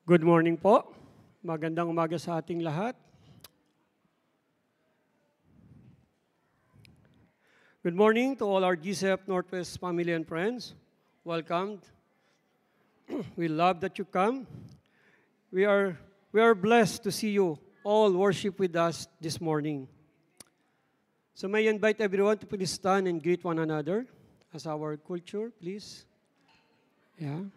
Good morning po. Magandang umaga sa ating lahat. Good morning to all our GCF Northwest family and friends. Welcome. We love that you come. We are blessed to see you all worship with us this morning. So may I invite everyone to please stand and greet one another as our culture, please. Yeah.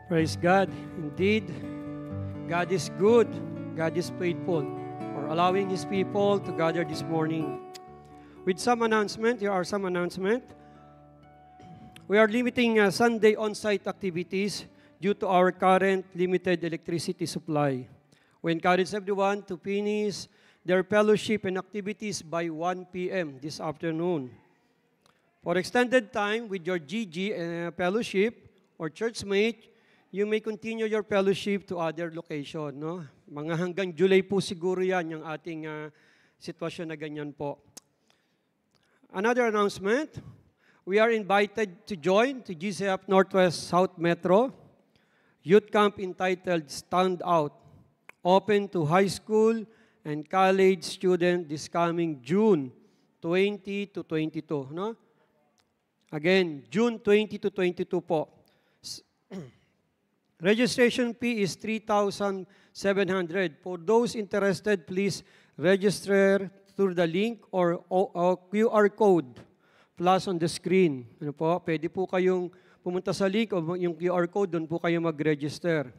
Praise God. Indeed, God is good. God is faithful for allowing His people to gather this morning. With some announcement, here are some announcement. We are limiting Sunday on-site activities due to our current limited electricity supply. We encourage everyone to finish their fellowship and activities by 1 p.m. this afternoon. For extended time with your GG fellowship or church mate, you may continue your fellowship to other location. No? Mga hanggang July po siguro yan yung ating sitwasyon na ganyan po. Another announcement, we are invited to join to GCF Northwest South Metro Youth Camp entitled Stand Out, open to high school and college students this coming June 20 to 22. No? Again, June 20 to 22 po. Registration fee is 3,700. For those interested, please register through the link or QR code plus on the screen. Ano po? Pwede po kayong pumunta sa link o yung QR code, doon po kayo mag-register.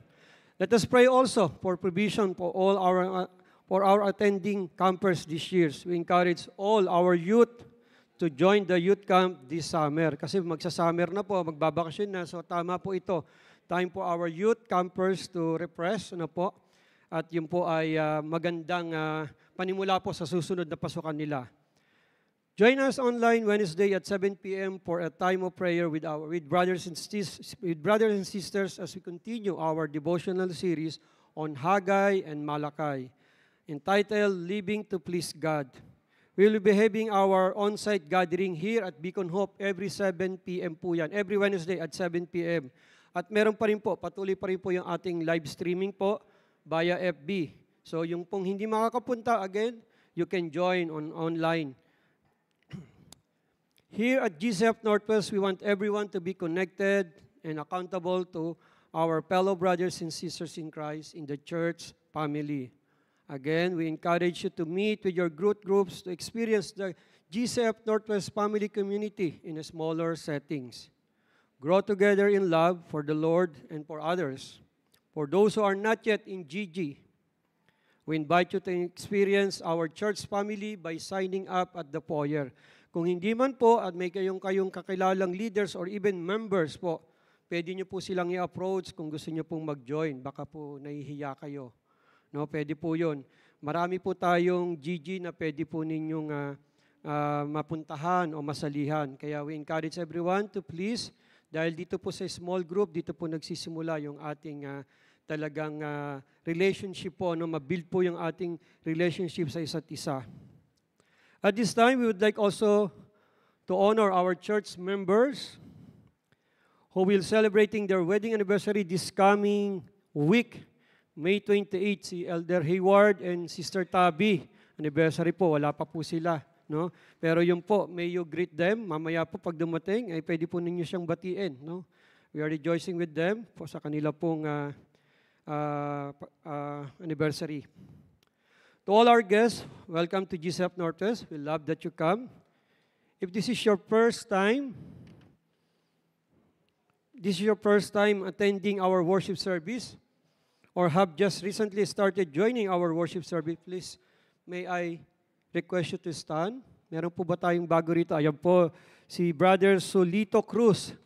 Let us pray also for provision for our attending campers this year. We encourage all our youth to join the youth camp this summer. Kasi magsa-summer na po, magbabakasyon na, so tama po ito. Time for our youth campers to refresh, ano po, at yun po ay magandang panimula po sa susunod na pasukan nila. Join us online Wednesday at 7 p.m. for a time of prayer with brothers and sisters as we continue our devotional series on Haggai and Malachi, entitled Living to Please God. We will be having our on-site gathering here at Beacon Hope every 7 p.m. po yan, every Wednesday at 7 p.m. At meron pa rin po, patuloy pa rin po yung ating live streaming po via FB. So yung pong hindi makakapunta, again, you can join online. Here at GCF Northwest, we want everyone to be connected and accountable to our fellow brothers and sisters in Christ in the church family. Again, we encourage you to meet with your groups to experience the GCF Northwest family community in a smaller settings. Grow together in love for the Lord and for others. For those who are not yet in GG, we invite you to experience our church family by signing up at the foyer. Kung hindi man po at may kayong kakilalang leaders or even members po, pwede nyo po silang i-approach kung gusto nyo pong mag-join. Baka po nahihiya kayo. No, pwede po yun. Marami po tayong GG na pwede po ninyong mapuntahan o masalihan. Kaya we encourage everyone to please, dahil dito po sa small group, dito po nagsisimula yung ating talagang relationship po, no? Mabuild po yung ating relationship sa isa't isa. At this time, we would like also to honor our church members who will celebrating their wedding anniversary this coming week, May 28, si Elder Hayward and Sister Tabi. Anniversary po, wala pa po sila. No? Pero yun po, may you greet them. Mamaya po pag dumating, ay pwede po ninyo siyang batiin. No? We are rejoicing with them po sa kanila pong anniversary. To all our guests, welcome to GCF Northwest. We love that you come. If this is your first time this is your first time attending our worship service or have just recently started joining our worship service, please, may I request you to stand. Meron po ba tayong bago rito? Ayan po, si Brother Solito Cruz.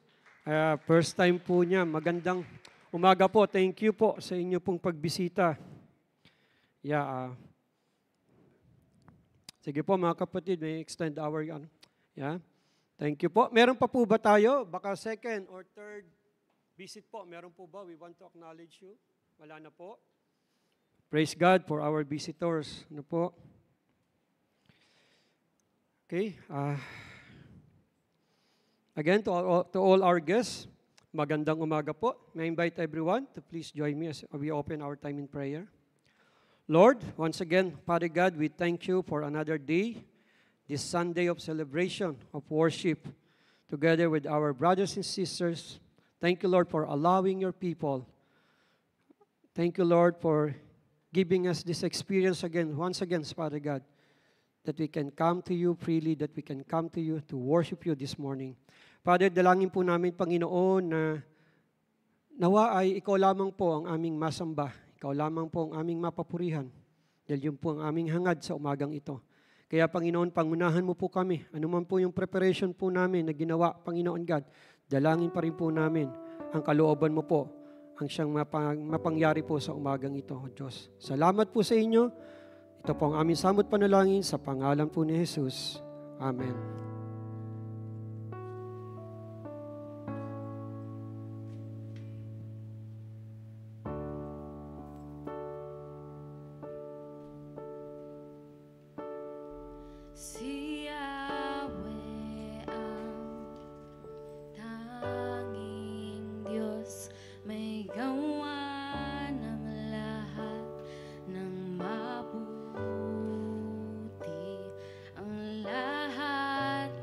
First time po niya. Magandang umaga po. Thank you po sa inyo pong pagbisita. Yeah. Sige po mga kapatid, may extend our, yeah. Thank you po. Meron pa po ba tayo? Baka second or third visit po. Meron po ba? We want to acknowledge you. Wala na po. Praise God for our visitors. Ano po? Okay. Again, to all our guests, magandang umaga po. May I invite everyone to please join me as we open our time in prayer. Lord, once again, Father God, we thank you for another day, this Sunday of celebration, of worship, together with our brothers and sisters. Thank you, Lord, for allowing your people. Thank you, Lord, for giving us this experience again, once again, Father God, that we can come to you freely, that we can come to you to worship you this morning. Father, dalangin po namin, Panginoon, na nawa ay ikaw lamang po ang aming masamba. Ikaw lamang po ang aming mapapurihan. Dahil yun po ang aming hangad sa umagang ito. Kaya, Panginoon, pangunahan mo po kami. Ano man po yung preparation po namin na ginawa, Panginoon God, dalangin pa rin po namin ang kalooban mo po, ang siyang mapangyari po sa umagang ito, O Diyos. Salamat po sa inyo. Ito po ang aming samot panalangin sa pangalan po ni Jesus. Amen. Si Yahweh ang tanging Diyos, may gawa ng lahat ng mabuti. Ang lahat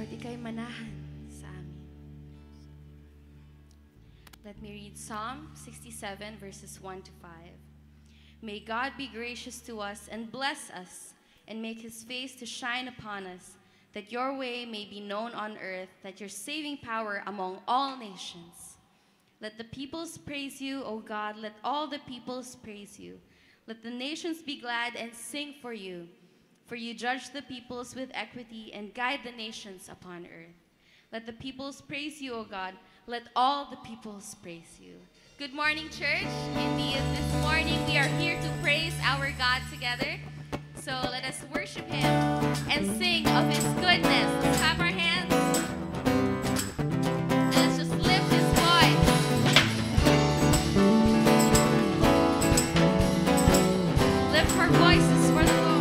Lord, ika'y manahan sa amin. Let me read Psalm 67, verses 1 to 5. May God be gracious to us and bless us and make his face to shine upon us, that your way may be known on earth, that your saving power among all nations. Let the peoples praise you, O God. Let all the peoples praise you. Let the nations be glad and sing for you. For you judge the peoples with equity and guide the nations upon earth. Let the peoples praise you, O God. Let all the peoples praise you. Good morning, church. Indeed, this morning we are here to praise our God together. So let us worship him and sing of his goodness. Let's clap our hands. Let's just lift his voice. Lift our voices for the Lord.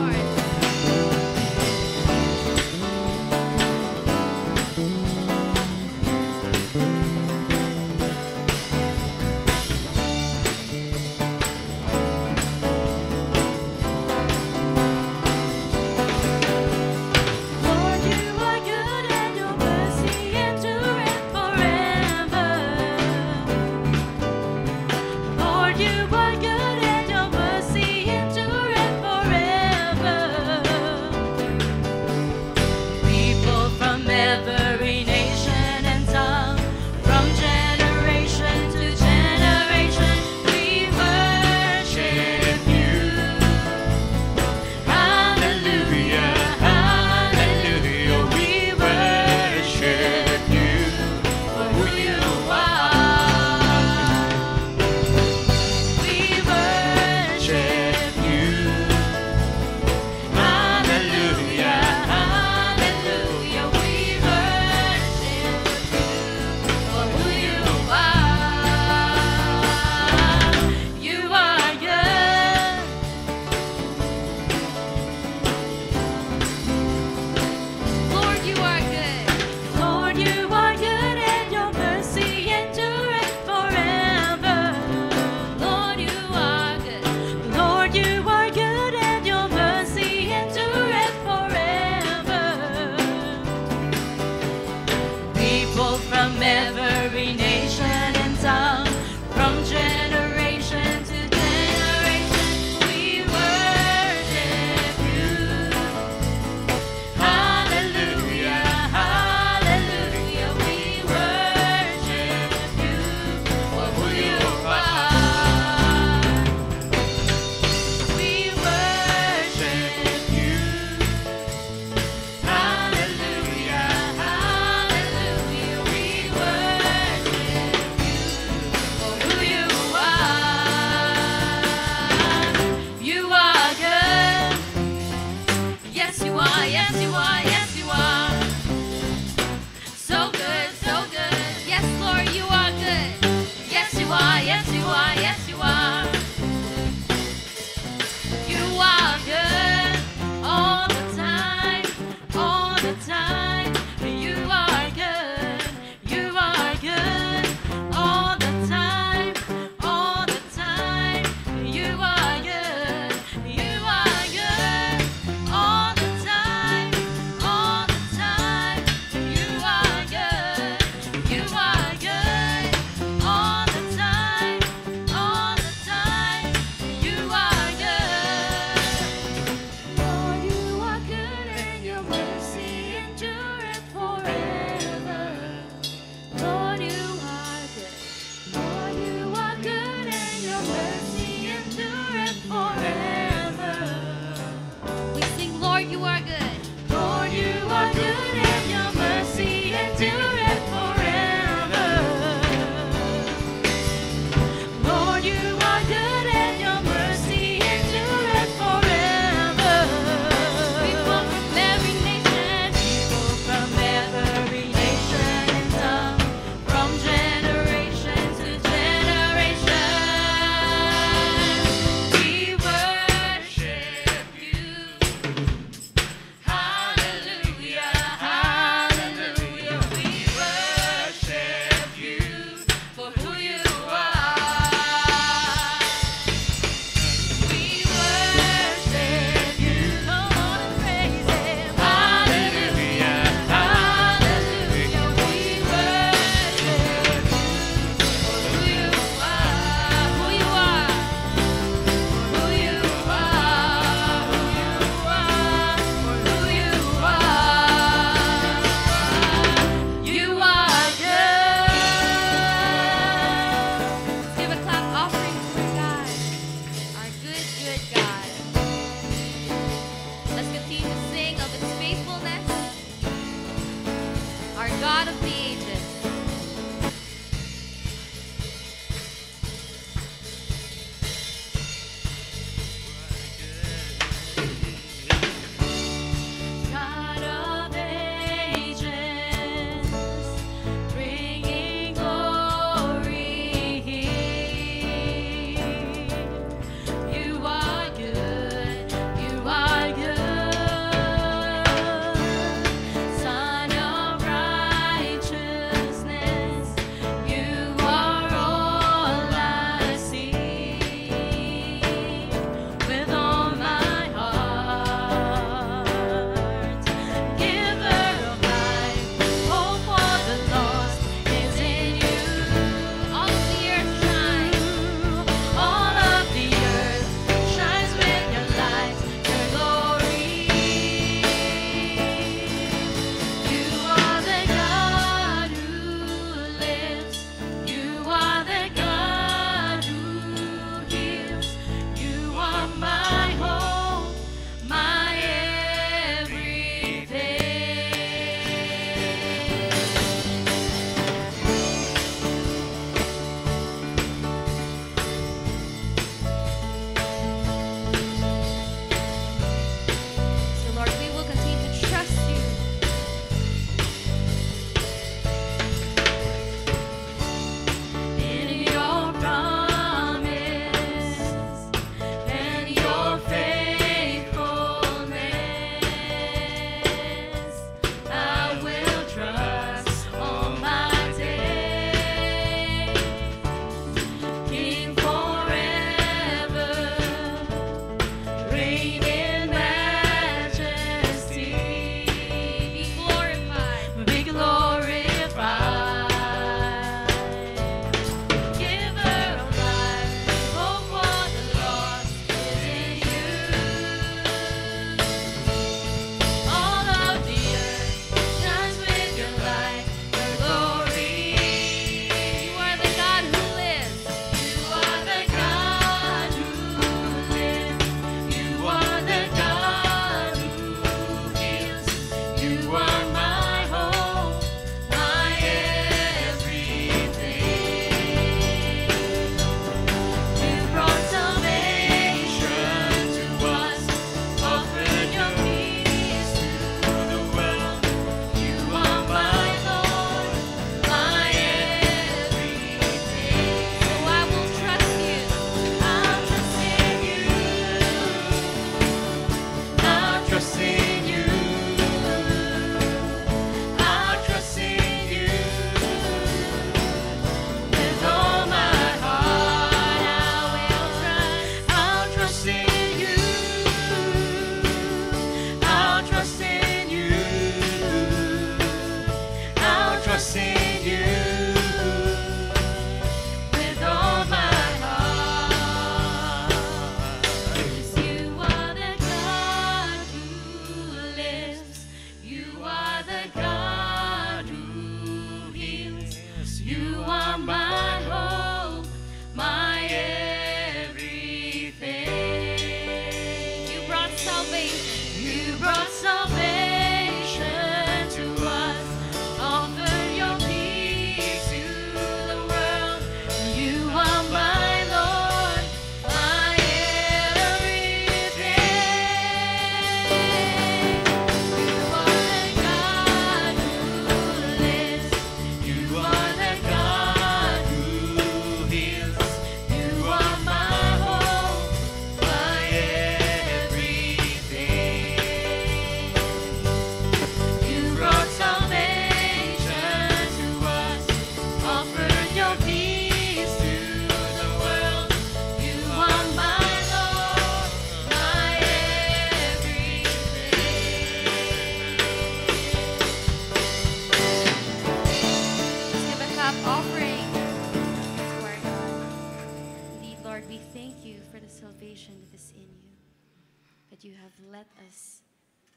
You have let us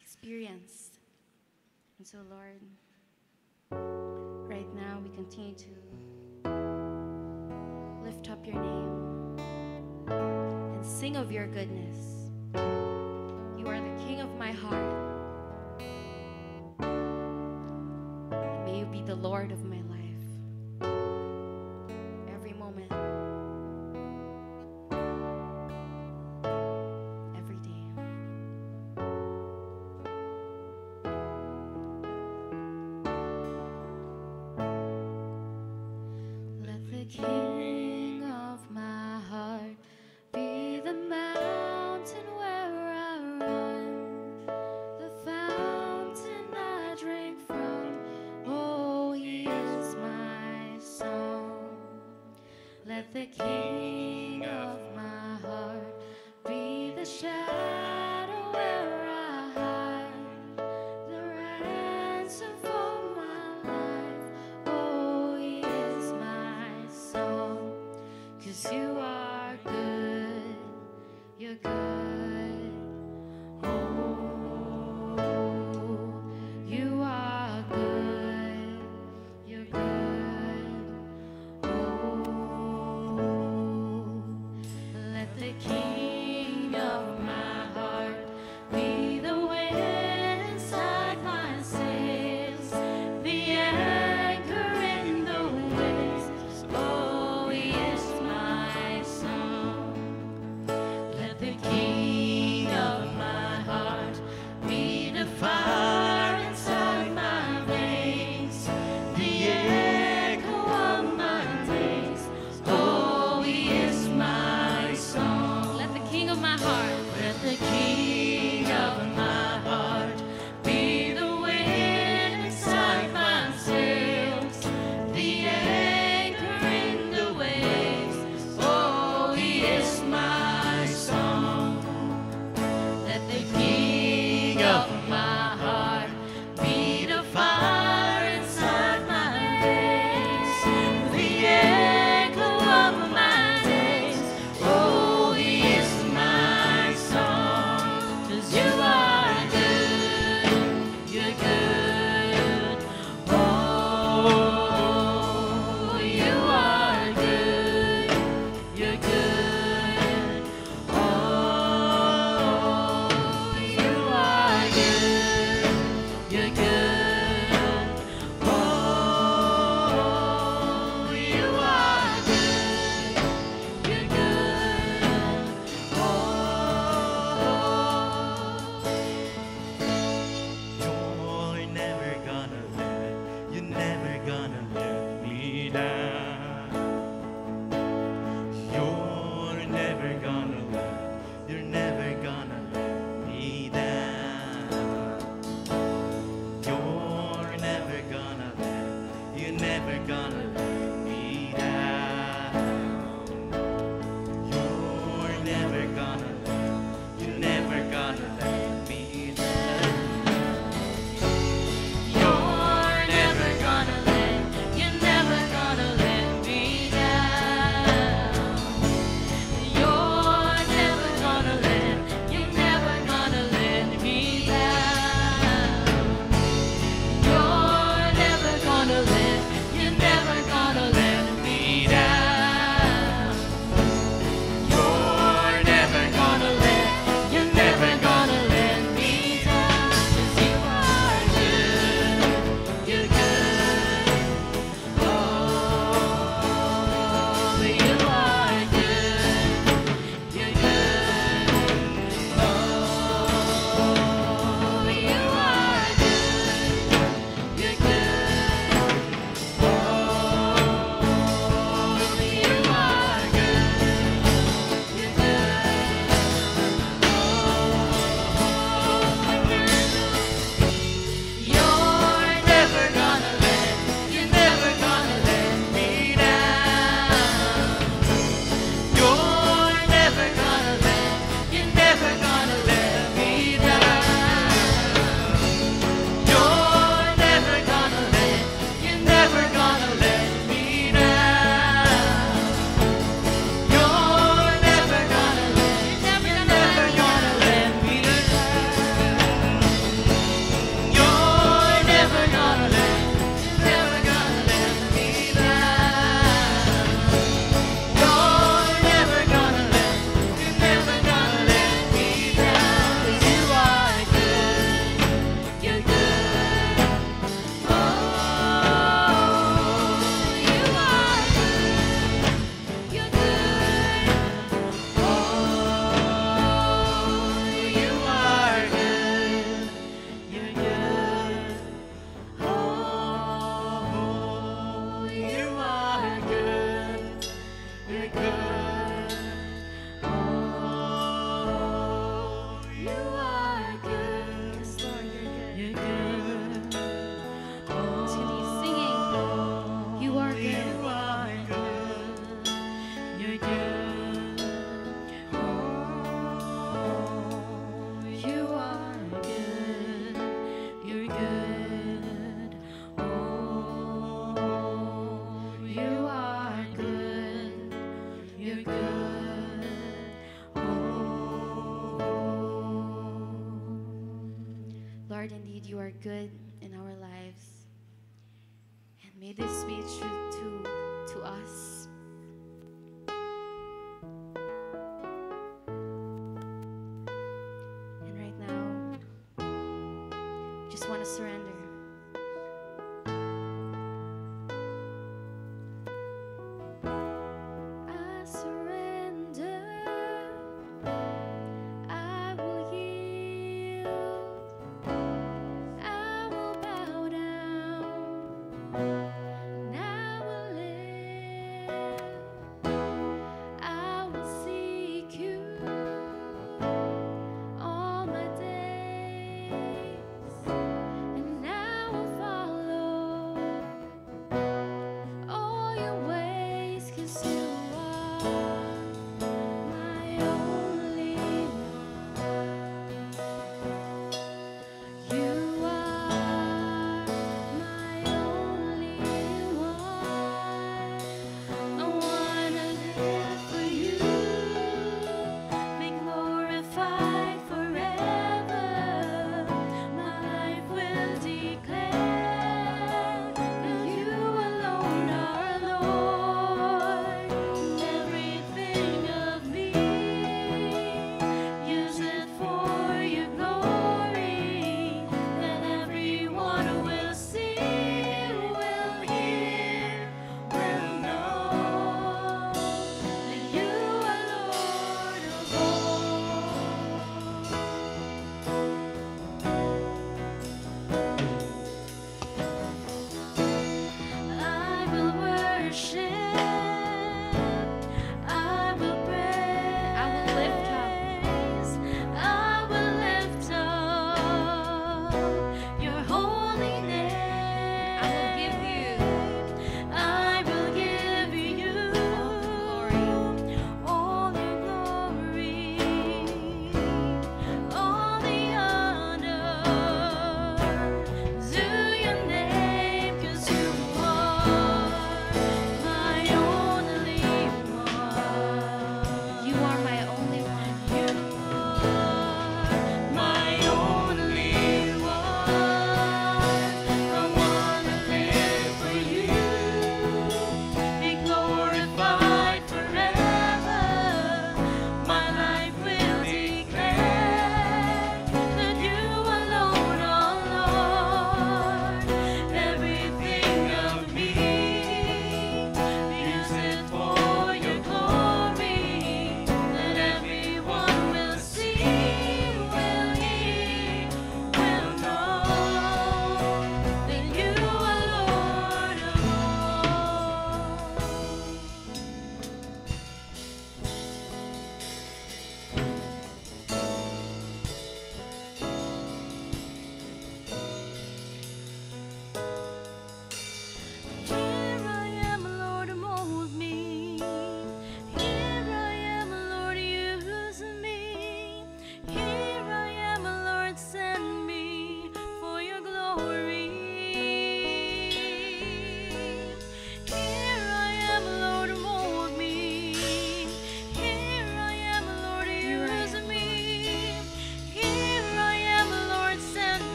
experience. And so, Lord, right now we continue to lift up your name and sing of your goodness. You are the King of my heart. And may you be the Lord of my life. Every moment. King of my heart, be the mountain where I run, the fountain I drink from. Oh, he is my song. Let the King of my heart be the shadow where I hide, the ransom for my life. Oh, he is my song. 'Cause you are good, you're good. Oh, you are good, you're good. Oh, you're good. Oh, you are good. You're good. Oh, you're never gonna you're never gonna let me down. You're never gonna you're never gonna let me down. You're never gonna you're never gonna let me down. You're never gonna you're never gonna let me down. you're never gonna let, you're never gonna let me down. You're never gonna let, you're never gonna let me down. You're never gonna let, you're never gonna let me down. You're never gonna let, you're never gonna let me down. 'Cause you are good, you're good. Oh, you are good, you're good. Oh, you are good, you're good. Oh, you are good, you're You're never gonna let, you're never gonna let me down. You're never gonna let, you're never gonna let me down. You're never gonna let, you're never gonna let me down. You're never gonna let, you're never gonna let me down. You're never gonna let, you're never gonna let me down. You're never gonna let, you're never gonna let me down. 'Cause you are good, you're good. Oh, you are good, you're good. Oh, you are good, you're good. Oh, you are good, you're good. Oh, you are good. Yes, Lord, you're good. You're good. Just gonna be singing. You are good. You are good. You're good. Oh, you are good. You're good. Oh, you are good. You're good. Lord, indeed, you are good in our lives. And may this be true to us. And right now, just want to surrender. I surrender. I will yield. I will bow down. And I will live. I will seek you all my days. And I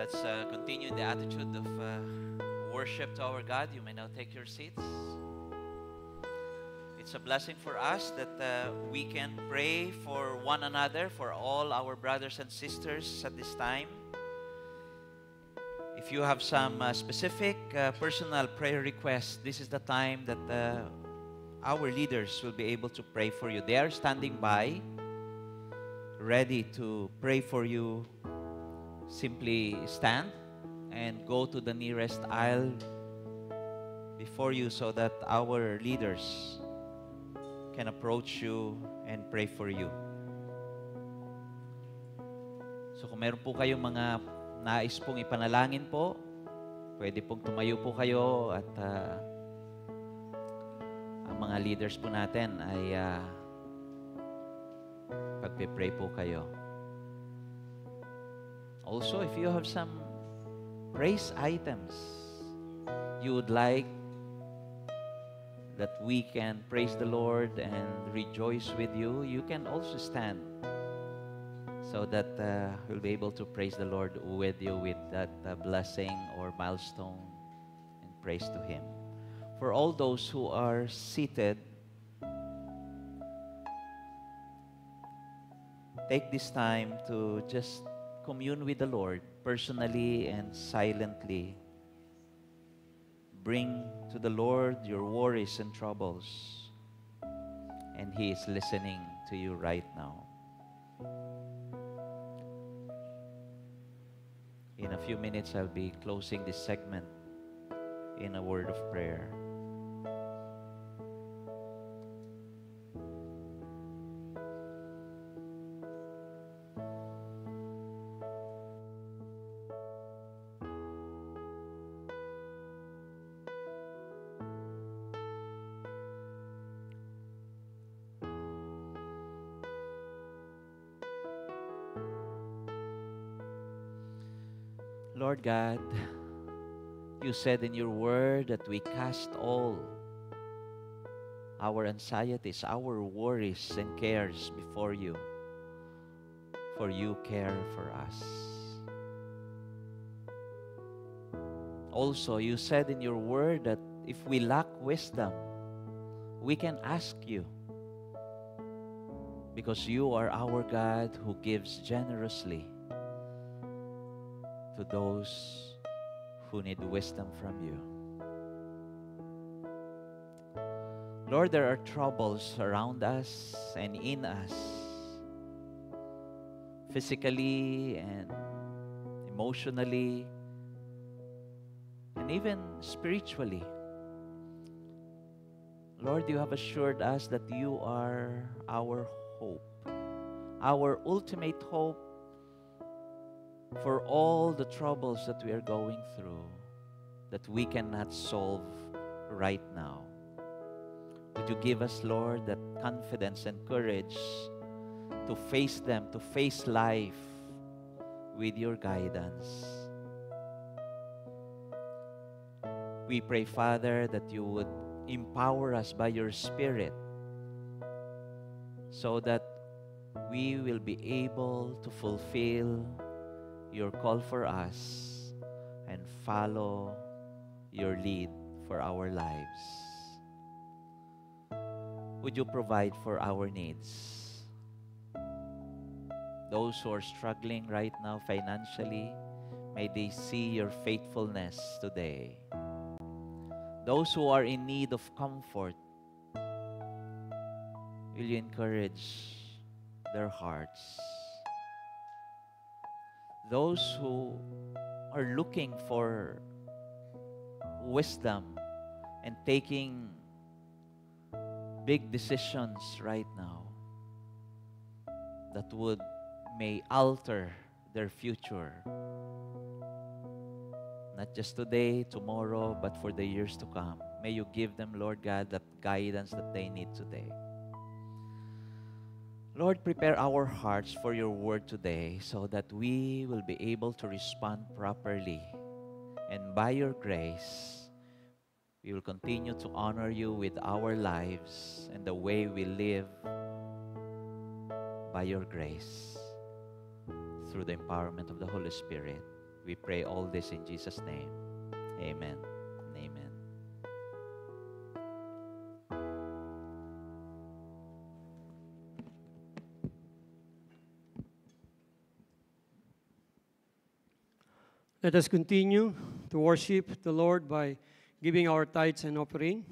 Let's continue in the attitude of worship to our God. You may now take your seats. It's a blessing for us that we can pray for one another, for all our brothers and sisters at this time. If you have some specific personal prayer requests, this is the time that our leaders will be able to pray for you. They are standing by, ready to pray for you. Simply stand and go to the nearest aisle before you so that our leaders can approach you and pray for you. So kung meron po kayong mga nais pong ipanalangin po, pwede pong tumayo po kayo at ang mga leaders po natin ay pagpe-pray po kayo. Also, if you have some praise items you would like that we can praise the Lord and rejoice with you, you can also stand so that we'll be able to praise the Lord with you with that blessing or milestone and praise to Him. For all those who are seated, take this time to just commune with the Lord personally and silently. Bring to the Lord your worries and troubles, and He is listening to you right now. In a few minutes, I'll be closing this segment in a word of prayer. Lord God, you said in your word that we cast all our anxieties, our worries and cares before you, for you care for us. Also, you said in your word that if we lack wisdom, we can ask you, because you are our God who gives generously to those who need wisdom from you. Lord, there are troubles around us and in us, physically and emotionally, and even spiritually. Lord, you have assured us that you are our hope, our ultimate hope for all the troubles that we are going through that we cannot solve right now. Would you give us, Lord, that confidence and courage to face them, to face life with your guidance. We pray, Father, that you would empower us by your Spirit so that we will be able to fulfill your call for us and follow your lead for our lives. Would you provide for our needs? Those who are struggling right now financially, may they see your faithfulness today. Those who are in need of comfort, will you encourage their hearts? Those who are looking for wisdom and taking big decisions right now that may alter their future, not just today, tomorrow, but for the years to come. May you give them, Lord God, that guidance that they need today. Lord, prepare our hearts for your word today so that we will be able to respond properly. And by your grace, we will continue to honor you with our lives and the way we live by your grace through the empowerment of the Holy Spirit. We pray all this in Jesus' name. Amen and amen. Let us continue to worship the Lord by giving our tithes and offering.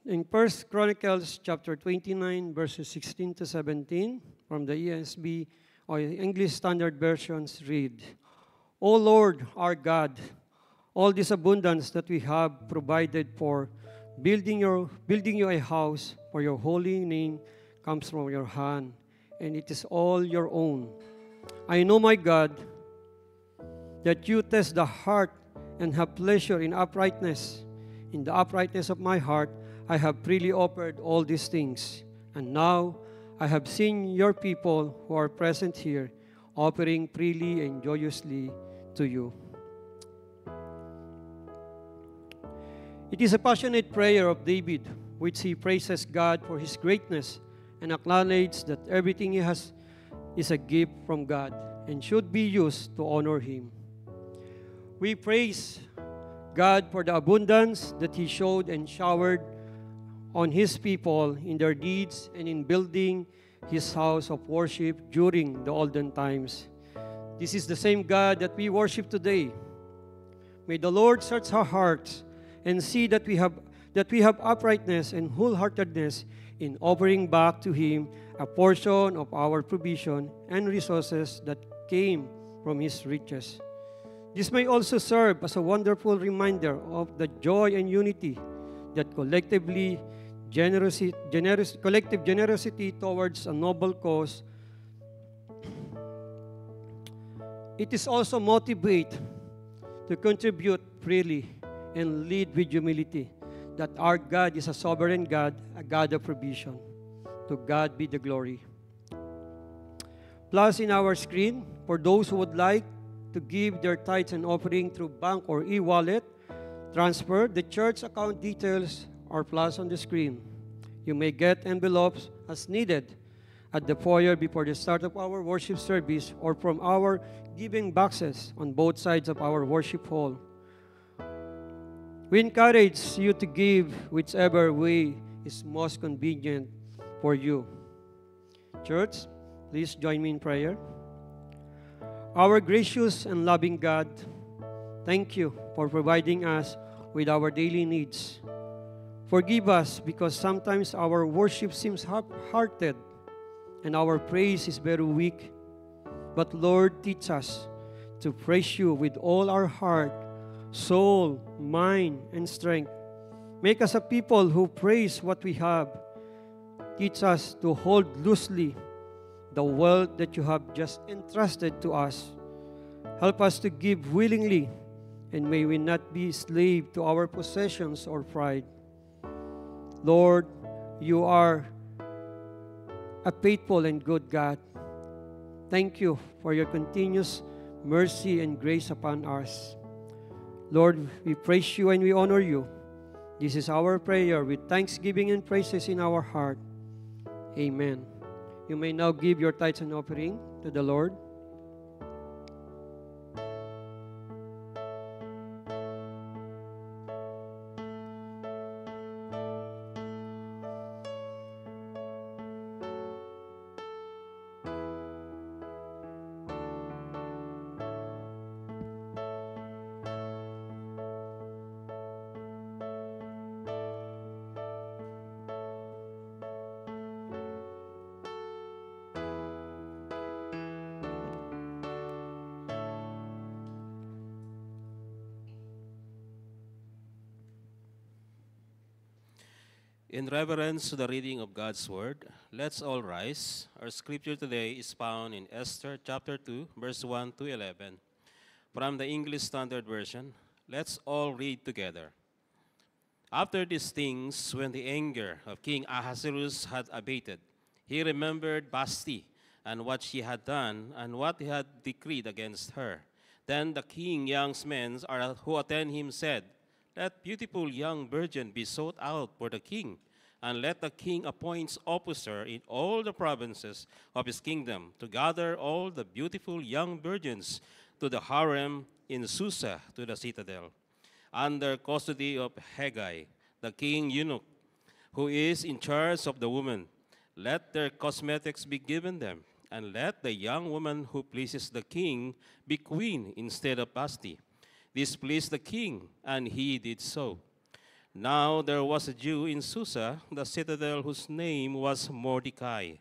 In 1 Chronicles chapter 29, verses 16 to 17, from the ESV or English Standard Versions read, O Lord, our God, all this abundance that we have provided for building you a house for your holy name comes from your hand, and it is all your own. I know, my God, that you test the heart and have pleasure in uprightness. In the uprightness of my heart, I have freely offered all these things. And now I have seen your people who are present here offering freely and joyously to you. It is a passionate prayer of David, which he praises God for his greatness and acknowledges that everything he has is a gift from God and should be used to honor him. We praise God for the abundance that He showed and showered on His people in their deeds and in building His house of worship during the olden times. This is the same God that we worship today. May the Lord search our hearts and see that we have uprightness and wholeheartedness in offering back to Him a portion of our provision and resources that came from His riches. This may also serve as a wonderful reminder of the joy and unity that collective generosity towards a noble cause. It is also motivate to contribute freely and lead with humility, that our God is a sovereign God, a God of provision. To God be the glory. Plus, in our screen, for those who would like to give their tithes and offering through bank or e-wallet transfer, the church account details are plus on the screen. You may get envelopes as needed at the foyer before the start of our worship service or from our giving boxes on both sides of our worship hall. We encourage you to give whichever way is most convenient for you. Church, please join me in prayer. Our gracious and loving God, thank you for providing us with our daily needs. Forgive us because sometimes our worship seems half-hearted and our praise is very weak. But Lord, teach us to praise you with all our heart, soul, mind, and strength. Make us a people who praise what we have. Teach us to hold loosely the wealth that you have just entrusted to us. Help us to give willingly, and may we not be slave to our possessions or pride. Lord, you are a faithful and good God. Thank you for your continuous mercy and grace upon us. Lord, we praise you and we honor you. This is our prayer with thanksgiving and praises in our heart. Amen. You may now give your tithes and offering to the Lord. In reverence to the reading of God's Word, let's all rise. Our scripture today is found in Esther chapter 2, verse 1 to 11. From the English Standard Version, let's all read together. After these things, when the anger of King Ahasuerus had abated, he remembered Vashti and what she had done and what he had decreed against her. Then the king young men who attend him said, Let beautiful young virgin be sought out for the king, and let the king appoint officer in all the provinces of his kingdom to gather all the beautiful young virgins to the harem in Susa, to the citadel, under custody of Haggai, the king eunuch, who is in charge of the women. Let their cosmetics be given them, and let the young woman who pleases the king be queen instead of Vashti. This pleased the king, and he did so. Now there was a Jew in Susa, the citadel, whose name was Mordecai,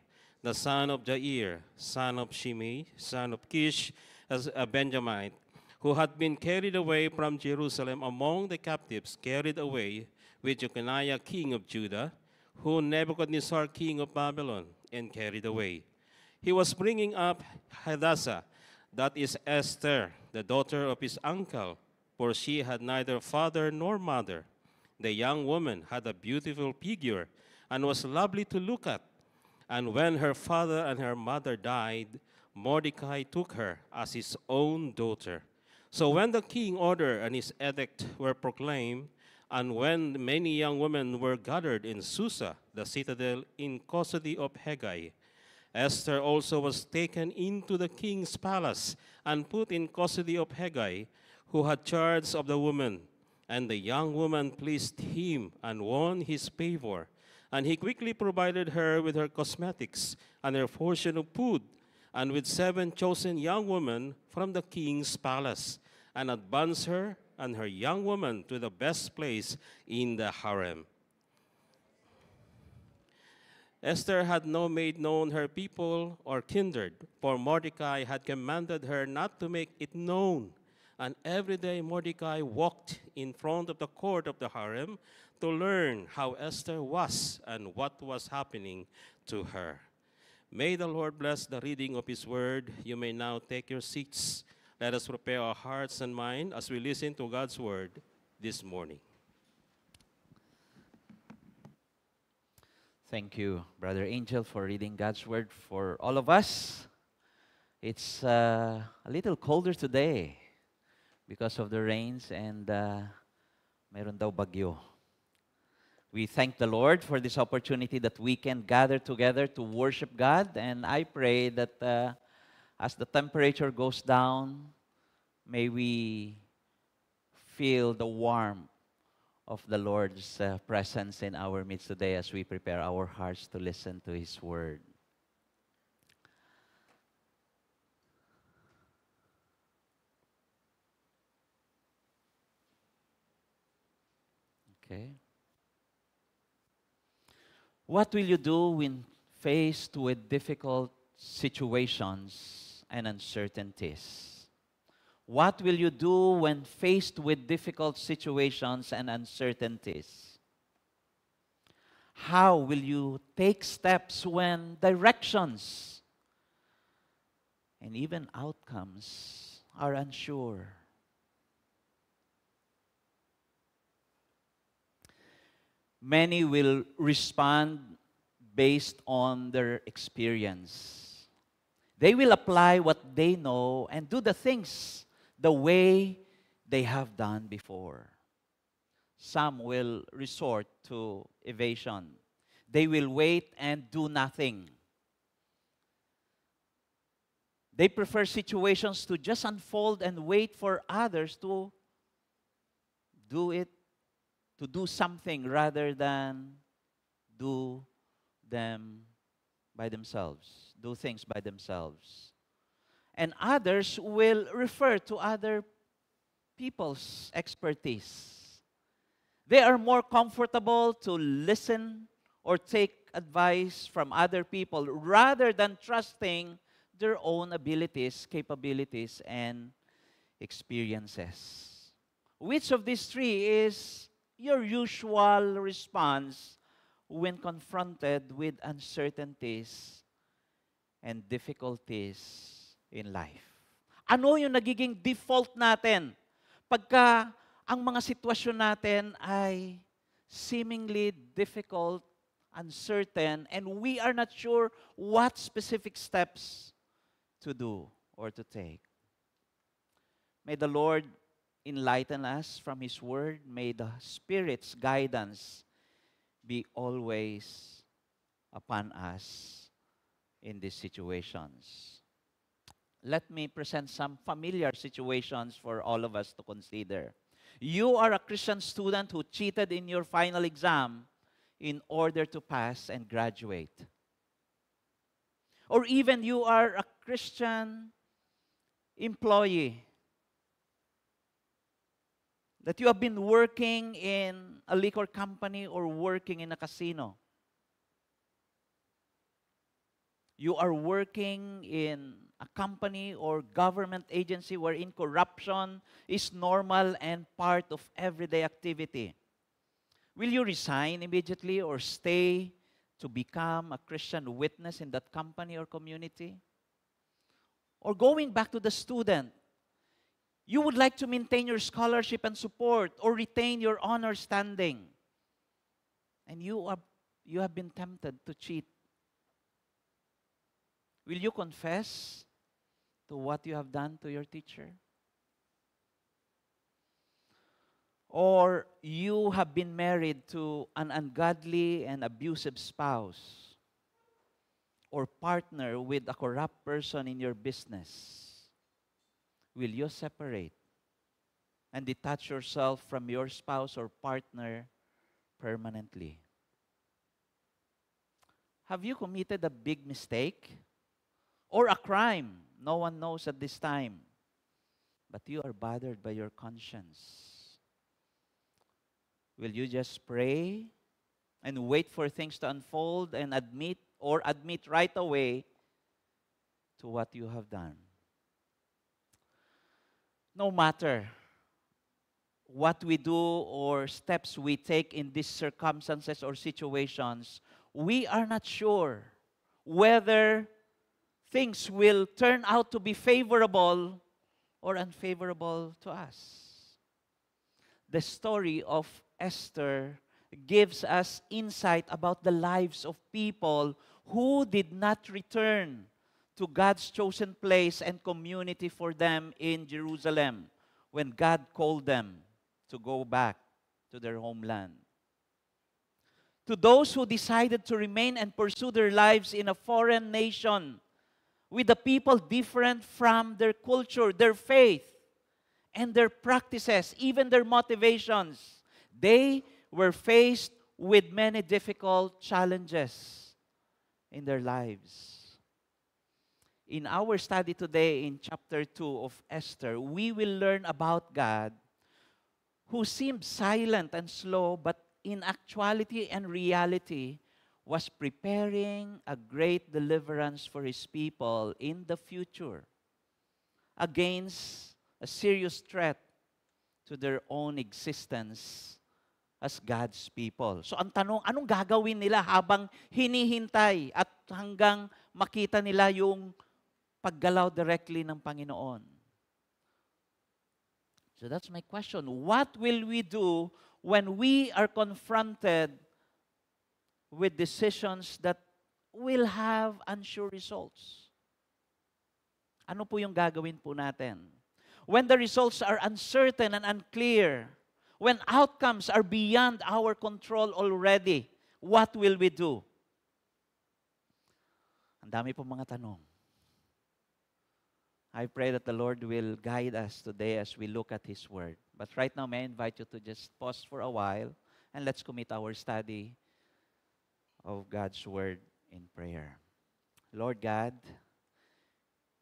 the son of Jair, son of Shimei, son of Kish, as a Benjamite, who had been carried away from Jerusalem among the captives, carried away with Jeconiah king of Judah, who Nebuchadnezzar king of Babylon, and carried away. He was bringing up Hadassah, that is Esther, the daughter of his uncle, for she had neither father nor mother. The young woman had a beautiful figure and was lovely to look at. And when her father and her mother died, Mordecai took her as his own daughter. So when the king order and his edict were proclaimed, and when many young women were gathered in Susa, the citadel, in custody of Haggai, Esther also was taken into the king's palace and put in custody of Haggai, who had charge of the woman. And the young woman pleased him and won his favor. And he quickly provided her with her cosmetics and her portion of food, and with 7 chosen young women from the king's palace, and advanced her and her young woman to the best place in the harem. Esther had not made known her people or kindred, for Mordecai had commanded her not to make it known. And every day Mordecai walked in front of the court of the harem to learn how Esther was and what was happening to her. May the Lord bless the reading of his word. You may now take your seats. Let us prepare our hearts and mind as we listen to God's word this morning. Thank you, Brother Angel, for reading God's word for all of us. It's a little colder today because of the rains and meron daw bagyo. We thank the Lord for this opportunity that we can gather together to worship God, and I pray that as the temperature goes down, may we feel the warmth of the Lord's presence in our midst today as we prepare our hearts to listen to His word. Okay. What will you do when faced with difficult situations and uncertainties? What will you do when faced with difficult situations and uncertainties? How will you take steps when directions and even outcomes are unsure? Many will respond based on their experience. They will apply what they know and do the things the way they have done before. Some will resort to evasion. They will wait and do nothing. They prefer situations to just unfold and wait for others to do something rather than do things by themselves. And others will refer to other people's expertise. They are more comfortable to listen or take advice from other people rather than trusting their own abilities, capabilities, and experiences. Which of these three is your usual response when confronted with uncertainties and difficulties in life? Ano yung nagiging default natin pagka ang mga sitwasyon natin ay seemingly difficult, uncertain, and we are not sure what specific steps to do or to take? May the Lord enlighten us from His Word. May the Spirit's guidance be always upon us in these situations. Let me present some familiar situations for all of us to consider. You are a Christian student who cheated in your final exam in order to pass and graduate. Or even you are a Christian employee that you have been working in a liquor company or working in a casino. You are working in a company or government agency wherein corruption is normal and part of everyday activity. Will you resign immediately or stay to become a Christian witness in that company or community? Or going back to the student, you would like to maintain your scholarship and support or retain your honor standing. And you have been tempted to cheat. Will you confess to what you have done to your teacher? Or you have been married to an ungodly and abusive spouse, or partner with a corrupt person in your business. Will you separate and detach yourself from your spouse or partner permanently? Have you committed a big mistake or a crime no one knows at this time, but you are bothered by your conscience? Will you just pray and wait for things to unfold and admit right away to what you have done? No matter what we do or steps we take in these circumstances or situations, we are not sure whether things will turn out to be favorable or unfavorable to us. The story of Esther gives us insight about the lives of people who did not return to God's chosen place and community for them in Jerusalem when God called them to go back to their homeland. To those who decided to remain and pursue their lives in a foreign nation with a people different from their culture, their faith, and their practices, even their motivations, they were faced with many difficult challenges in their lives. In our study today in chapter 2 of Esther, we will learn about God who seemed silent and slow, but in actuality and reality was preparing a great deliverance for His people in the future against a serious threat to their own existence as God's people. So ang tanong, anong gagawin nila habang hinihintay at hanggang makita nila yung paggalaw directly ng Panginoon? So that's my question. What will we do when we are confronted with decisions that will have unsure results? Ano po yung gagawin po natin? When the results are uncertain and unclear, when outcomes are beyond our control already, what will we do? Ang dami po mga tanong. I pray that the Lord will guide us today as we look at His Word. But right now, may I invite you to just pause for a while and let's commit our study of God's Word in prayer. Lord God,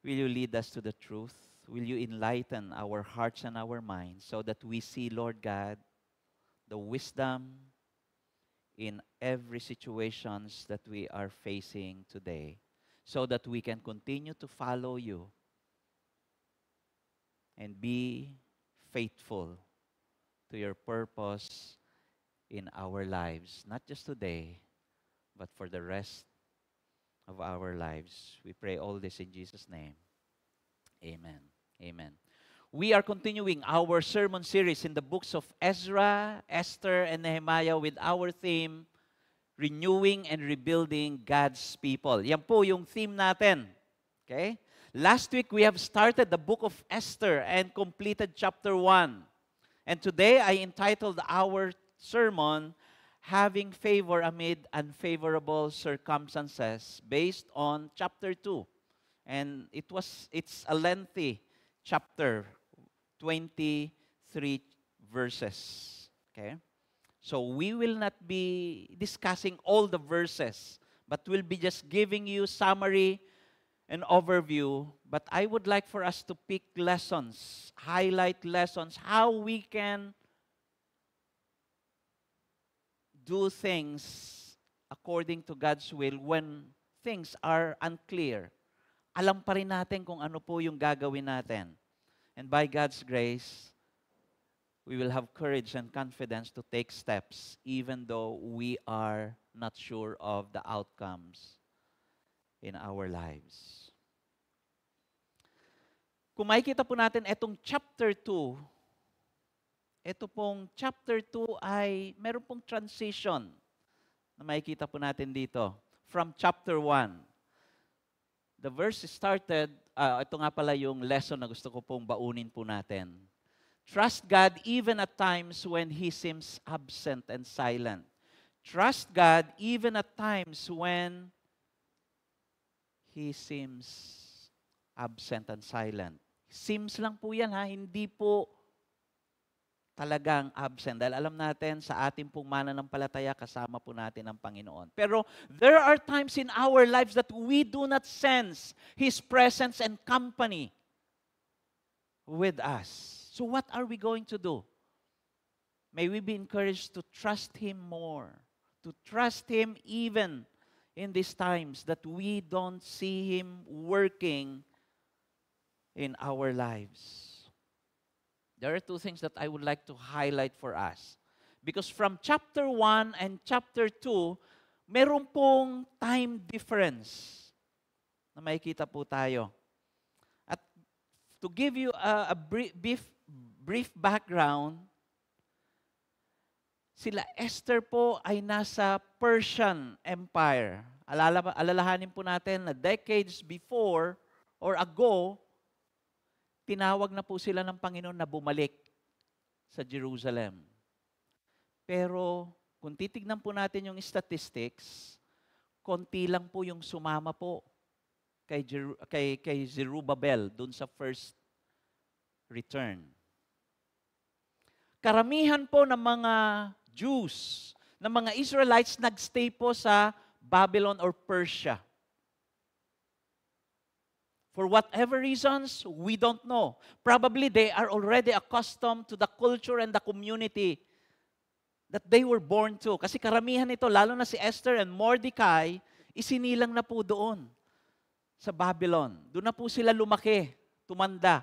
will you lead us to the truth? Will you enlighten our hearts and our minds so that we see, Lord God, the wisdom in every situations that we are facing today, so that we can continue to follow you and be faithful to your purpose in our lives, not just today, but for the rest of our lives. We pray all this in Jesus' name. Amen. Amen. We are continuing our sermon series in the books of Ezra, Esther, and Nehemiah with our theme, Renewing and Rebuilding God's People. Yan po yung theme natin. Okay? Last week, we have started the book of Esther and completed chapter 1. And today, I entitled our sermon, having favor amid unfavorable circumstances based on chapter 2. And it's a lengthy chapter, 23 verses. Okay? So we will not be discussing all the verses, but we'll be just giving you summary and overview. But I would like for us to pick lessons, highlight lessons, how we can do things according to God's will when things are unclear. Alam pa rin natin kung ano po yung gagawin natin. And by God's grace, we will have courage and confidence to take steps even though we are not sure of the outcomes in our lives. Kung makikita po natin itong chapter 2, ito pong chapter 2 ay meron pong transition na makikita po natin dito from chapter 1. The verse started, ito nga pala yung lesson na gusto ko pong baunin po natin. Trust God even at times when He seems absent and silent. Trust God even at times when He seems absent and silent. Seems lang po yan ha, hindi po talagang absent. Dahil alam natin, sa ating pong mananampalataya, kasama po natin ang Panginoon. Pero there are times in our lives that we do not sense His presence and company with us. So what are we going to do? May we be encouraged to trust Him more, to trust Him even in these times that we don't see Him working in our lives. There are two things that I would like to highlight for us. Because from chapter 1 and chapter 2, meron pong time difference na makikita po tayo. At to give you a brief background, sila Esther po ay nasa Persian Empire. Alalahanin po natin na decades before or ago, tinawag na po sila ng Panginoon na bumalik sa Jerusalem. Pero kung titignan po natin yung statistics, konti lang po yung sumama po kay Zerubbabel dun sa first return. Karamihan po ng mga Jews, ng mga Israelites, nagstay po sa Babylon or Persia. For whatever reasons, we don't know. Probably they are already accustomed to the culture and the community that they were born to. Kasi karamihan ito, lalo na si Esther and Mordecai, isinilang na po doon sa Babylon. Doon na po sila lumaki, tumanda.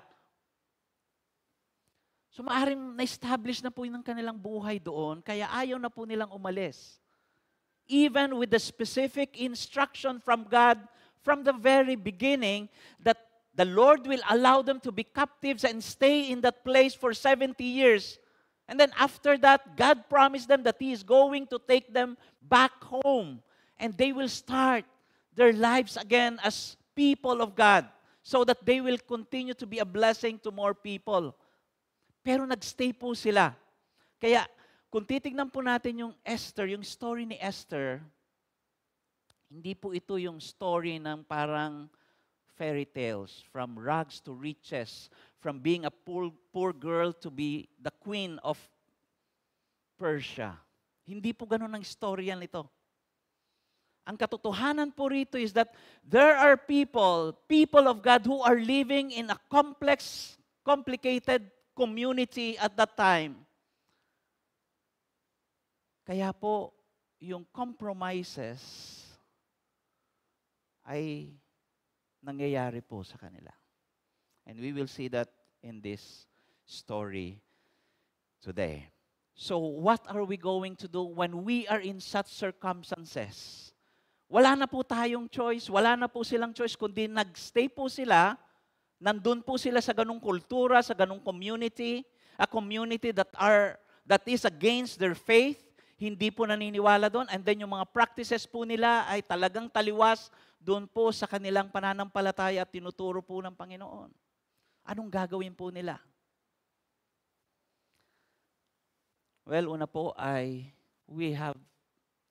So maaaring na-establish na po yung kanilang buhay doon, kaya ayaw na po nilang umalis. Even with the specific instruction from God from the very beginning that the Lord will allow them to be captives and stay in that place for 70 years. And then after that, God promised them that He is going to take them back home. And they will start their lives again as people of God so that they will continue to be a blessing to more people. Pero nagstay po sila. Kaya kung titignan po natin yung Esther, yung story ni Esther, hindi po ito yung story ng parang fairy tales, from rags to riches, from being a poor girl to be the queen of Persia. Hindi po ganun ang storya nito. Ang katotohanan po rito is that there are people of God who are living in a complex, complicated community at that time. Kaya po, yung compromises ay nangyayari po sa kanila. And we will see that in this story today. So what are we going to do when we are in such circumstances? Wala na po tayong choice, wala na po silang choice, kundi nagstay po sila, nandun po sila sa ganung kultura, sa ganung community, a community that is against their faith, hindi po naniniwala doon, and then yung mga practices po nila ay talagang taliwas doon po sa kanilang pananampalataya at tinuturo po ng Panginoon. Anong gagawin po nila? Well, una po ay we have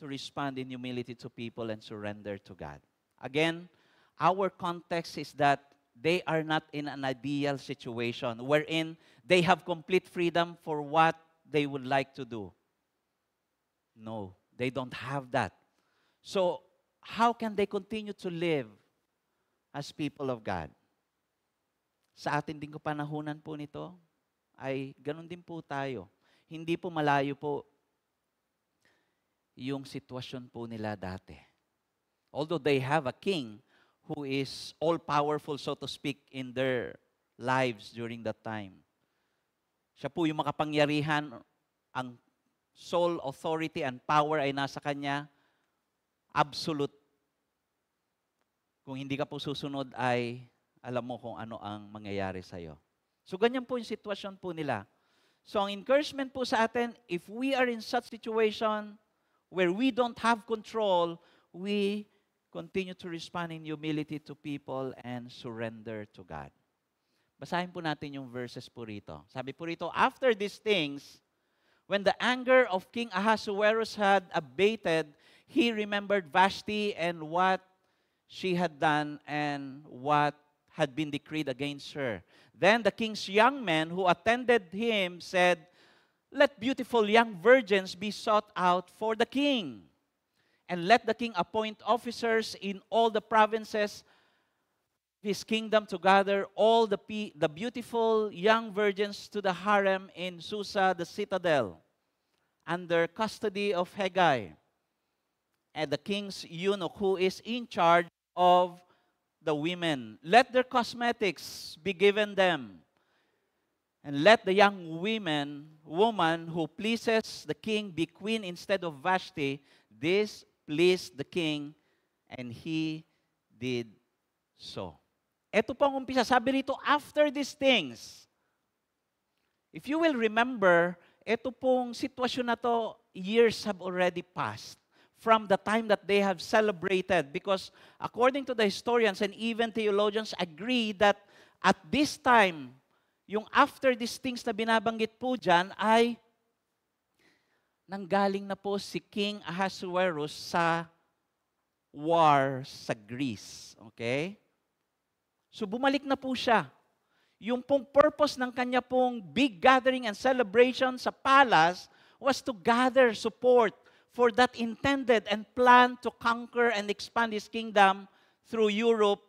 to respond in humility to people and surrender to God. Again, our context is that they are not in an ideal situation wherein they have complete freedom for what they would like to do. No, they don't have that. So, how can they continue to live as people of God? Sa atin din ko panahunan po nito, ay ganun din po tayo. Hindi po malayo po yung sitwasyon po nila dati. Although they have a king who is all-powerful, so to speak, in their lives during that time. Siya po yung makapangyarihan, ang sole authority and power ay nasa kanya, absolute. Kung hindi ka po susunod ay alam mo kung ano ang mangyayari sa'yo. So ganyan po yung sitwasyon po nila. So ang encouragement po sa atin, if we are in such situation where we don't have control, we continue to respond in humility to people and surrender to God. Basahin po natin yung verses po rito. Sabi po rito, after these things, when the anger of King Ahasuerus had abated, he remembered Vashti and what she had done and what had been decreed against her. Then the king's young men who attended him said, let beautiful young virgins be sought out for the king, and let the king appoint officers in all the provinces of his kingdom to gather all the beautiful young virgins to the harem in Susa, the citadel, under custody of Hegai, and the king's eunuch who is in charge of the women. Let their cosmetics be given them, and let the young woman who pleases the king be queen instead of Vashti. This pleased the king, and he did so. Ito po ang umpisa. Sabi rito, after these things, if you will remember, ito pong sitwasyon na to, years have already passed from the time that they have celebrated, because according to the historians and even theologians agree that at this time, yung after these things na binabanggit po dyan ay nanggaling na po si King Ahasuerus sa war sa Greece. Okay? So bumalik na po siya. Yung pong purpose ng kanya pong big gathering and celebration sa palace was to gather support for that intended and plan to conquer and expand his kingdom through Europe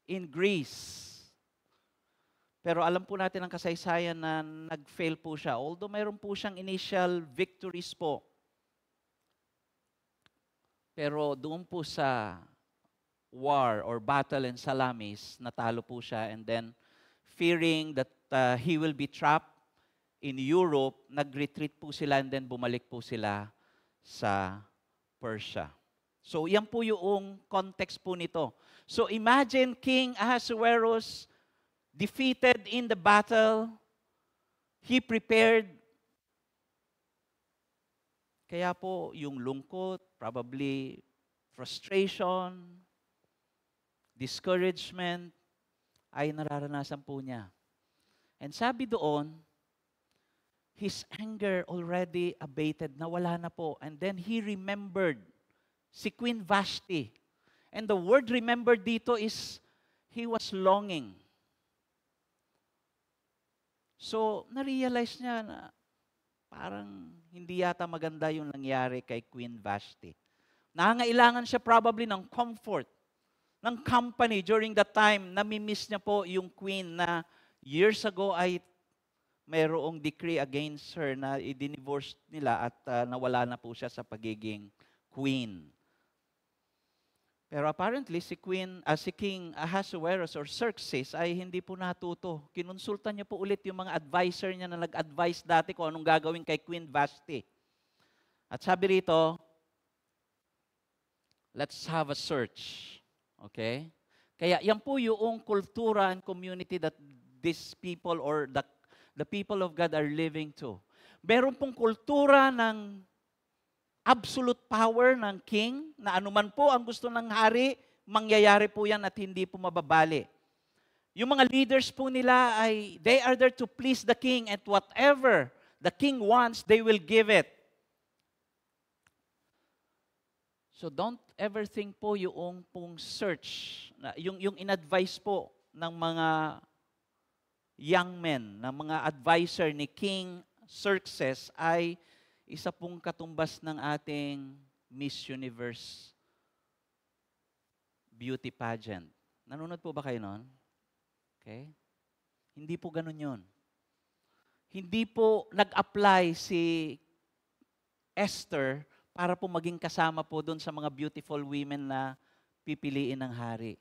in Greece. Pero alam po natin ang kasaysayan na nag-fail po siya. Although mayroon po siyang initial victories po. Pero doon po sa war or battle in Salamis, natalo po siya. And then, fearing that he will be trapped in Europe, nag-retreat po sila and then bumalik po sila sa Persia. So, yan po yung context po nito. So, imagine King Ahasuerus defeated in the battle. He prepared. Kaya po, yung lungkot, probably frustration, discouragement, ay nararanasan po niya. And sabi doon, his anger already abated, nawala na po. And then he remembered si Queen Vashti. And the word remembered dito is, he was longing. So, na-realize niya na parang hindi yata maganda yung nangyari kay Queen Vashti. Nangangailangan siya probably ng comfort, ng company during that time. Nami-miss niya po yung queen na years ago ay mayroong decree against her na i-divorce nila at nawala na po siya sa pagiging queen. Pero apparently, si King Ahasuerus or Xerxes ay hindi po natuto. Kinonsulta niya po ulit yung mga advisor niya na nag-advise dati kung anong gagawin kay Queen Vashti. At sabi rito, let's have a search. Okay? Kaya yan po yung kultura and community that these people or the people of God are living to. Meron pong kultura ng absolute power ng king, na anuman po ang gusto ng hari, mangyayari po yan at hindi po mababali. Yung mga leaders po nila ay, they are there to please the king, and whatever the king wants, they will give it. So don't ever think po yung pong search, yung in-advise po ng mga young men, ng mga advisor ni King Xerxes ay isa pong katumbas ng ating Miss Universe beauty pageant. Nanonood po ba kayo nun? Okay? Hindi po ganun yun. Hindi po nag-apply si Esther para po maging kasama po doon sa mga beautiful women na pipiliin ng hari.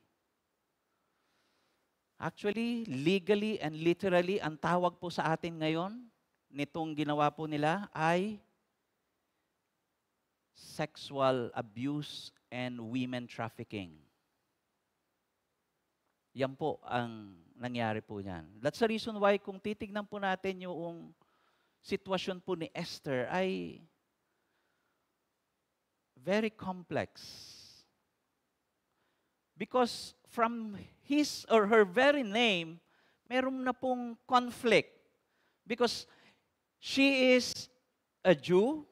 Actually, legally and literally, ang tawag po sa atin ngayon, nitong ginawa po nila ay sexual abuse and women trafficking. Yan po ang nangyari po niyan. That's the reason why kung titignan po natin yung sitwasyon po ni Esther ay very complex. Because from his or her very name, meron na pong conflict. Because she is a Jew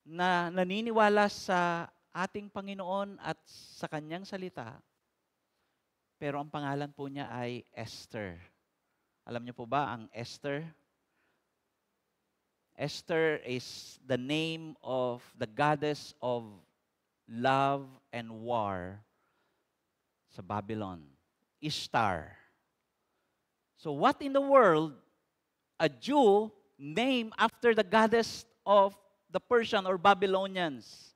na naniniwala sa ating Panginoon at sa kanyang salita, pero ang pangalan po niya ay Esther. Alam niyo po ba ang Esther? Esther is the name of the goddess of love and war sa Babylon. Ishtar. So what in the world a Jew named after the goddess of the Persian or Babylonians?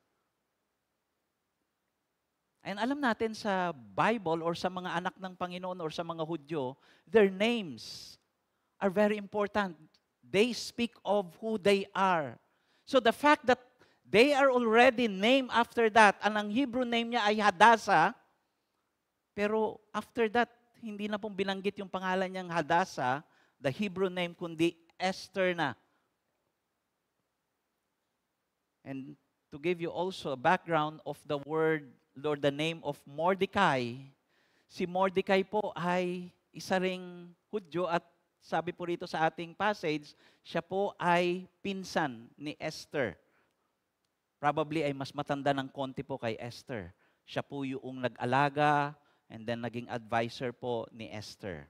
And alam natin sa Bible or sa mga anak ng Panginoon or sa mga Hudyo, their names are very important. They speak of who they are. So the fact that they are already named after that, ang Hebrew name niya ay Hadassah, pero after that, hindi na pong binanggit yung pangalan niyang Hadassah, the Hebrew name, kundi Esther na. And to give you also a background of the word or the name of Mordecai, si Mordecai po ay isa ring Hudyo at sabi po rito sa ating passage, siya po ay pinsan ni Esther. Probably ay mas matanda ng konti po kay Esther. Siya po yung nag-alaga and then naging advisor po ni Esther.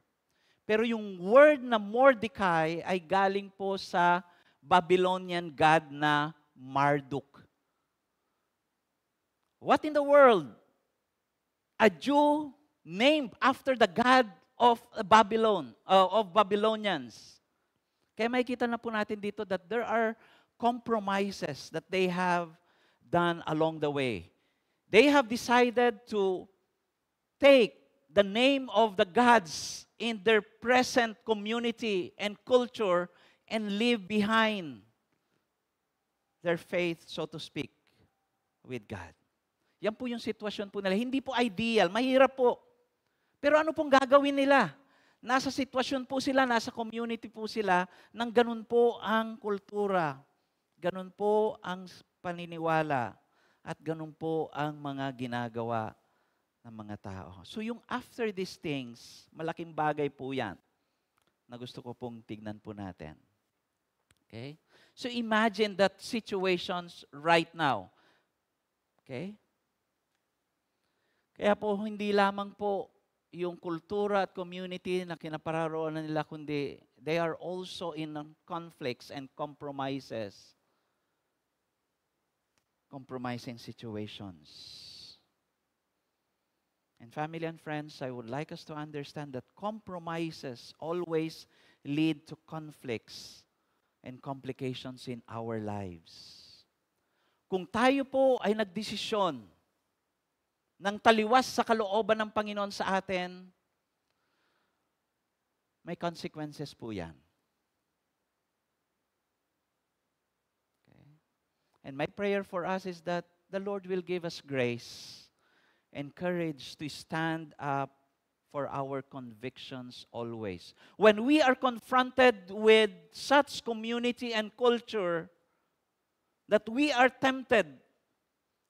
Pero yung word na Mordecai ay galing po sa Babylonian god na Marduk. What in the world? A Jew named after the god of Babylon, of Babylonians. Kaya makikita na po natin dito that there are compromises that they have done along the way. They have decided to take the name of the gods in their present community and culture and leave behind their faith, so to speak, with God. Yan po yung sitwasyon po nila. Hindi po ideal, mahirap po. Pero ano pong gagawin nila? Nasa sitwasyon po sila, nasa community po sila, nang ganun po ang kultura, ganun po ang paniniwala, at ganun po ang mga ginagawa ng mga tao. So yung after these things, malaking bagay po yan na gusto ko pong tignan po natin. Okay? So imagine that situations right now. Okay? Kaya po hindi lamang po yung kultura at community na kinapararoonan nila, kundi they are also in conflicts and compromising situations. And family and friends, I would like us to understand that compromises always lead to conflicts and complications in our lives. Kung tayo po ay nagdesisyon ng taliwas sa kalooban ng Panginoon sa atin, may consequences po yan. Okay? And my prayer for us is that the Lord will give us grace and courage to stand up for our convictions always. When we are confronted with such community and culture that we are tempted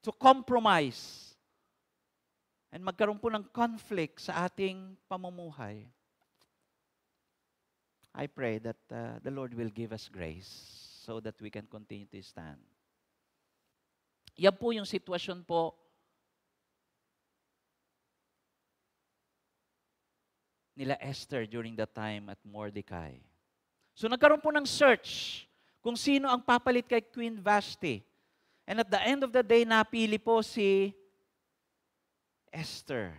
to compromise and magkaroon po ng conflict sa ating pamumuhay, I pray that the Lord will give us grace so that we can continue to stand. Yan po yung sitwasyon po nila Esther during that time at Mordecai. So nagkaroon po ng search kung sino ang papalit kay Queen Vashti. And at the end of the day, napili po si Esther.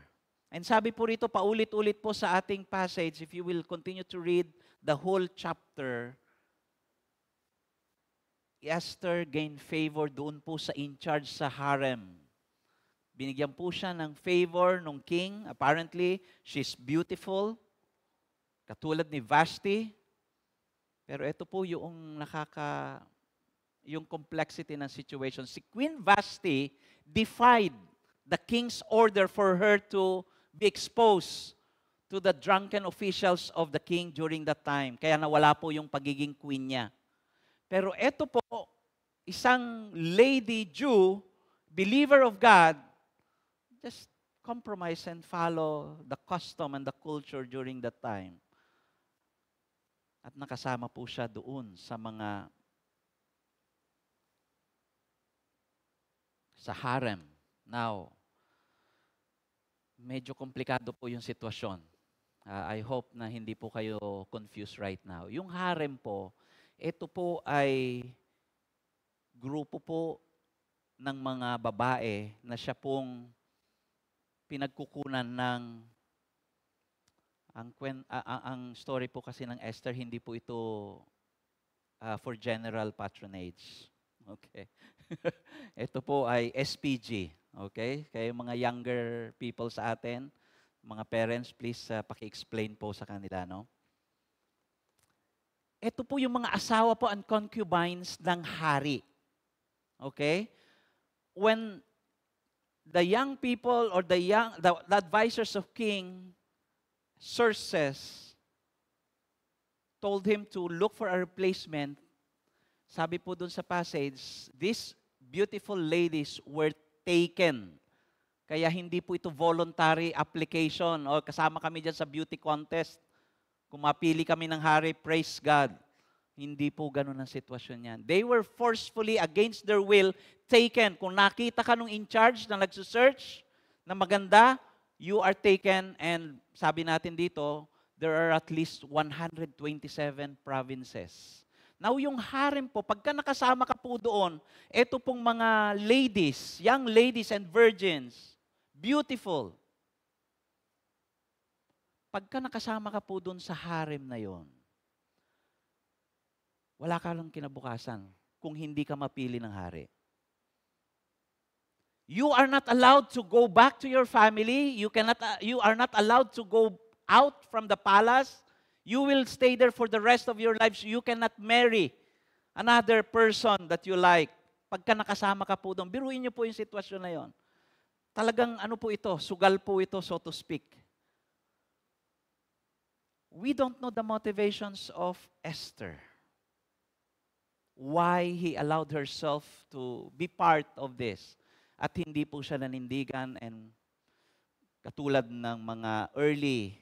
And sabi po rito, paulit-ulit po sa ating passage, if you will continue to read the whole chapter, Esther gained favor doon po sa in-charge sa harem. Binigyan po siya ng favor ng king. Apparently, she's beautiful, katulad ni Vashti. Pero ito po yung yung complexity ng situation. Si Queen Vashti defied the king's order for her to be exposed to the drunken officials of the king during that time. Kaya nawala po yung pagiging queen niya. Pero ito po, isang lady Jew, believer of God, just compromise and follow the custom and the culture during that time. At nakasama po siya doon sa harem. Now, medyo komplikado po yung sitwasyon. I hope na hindi po kayo confused right now. Yung harem po, ito po ay grupo po ng mga babae na siya pong pinagkukunan ng ang story po kasi ng Esther, hindi po ito for general patronage. Okay. Ito po ay SPG. Okay? Kaya mga younger people sa atin, mga parents, please paki-explain po sa kanila, no? Ito po yung mga asawa po and concubines ng hari. Okay? When the young people or the advisors of king Xerxes told him to look for a replacement, sabi po dun sa passage, these beautiful ladies were taken. Kaya hindi po ito voluntary application o kasama kami dyan sa beauty contest. Kung mapili kami ng hari, praise God. Hindi po ganun ang sitwasyon yan. They were forcefully, against their will, taken. Kung nakita ka nung in charge na nagsusearch na maganda, you are taken, and sabi natin dito, there are at least 127 provinces. Now, yung harem po, pagka nakasama ka po doon, ito pong mga ladies, young ladies and virgins, beautiful. Pagka nakasama ka po doon sa harem na yon, wala ka lang kinabukasan kung hindi ka mapili ng hari. You are not allowed to go back to your family. You are not allowed to go out from the palace. You will stay there for the rest of your lives. You cannot marry another person that you like. Pagka nakasama ka po doon, biruin niyo po yung sitwasyon na yon. Talagang ano po ito, sugal po ito, so to speak. We don't know the motivations of Esther. Why he allowed herself to be part of this. At hindi po siya nanindigan, and katulad ng mga early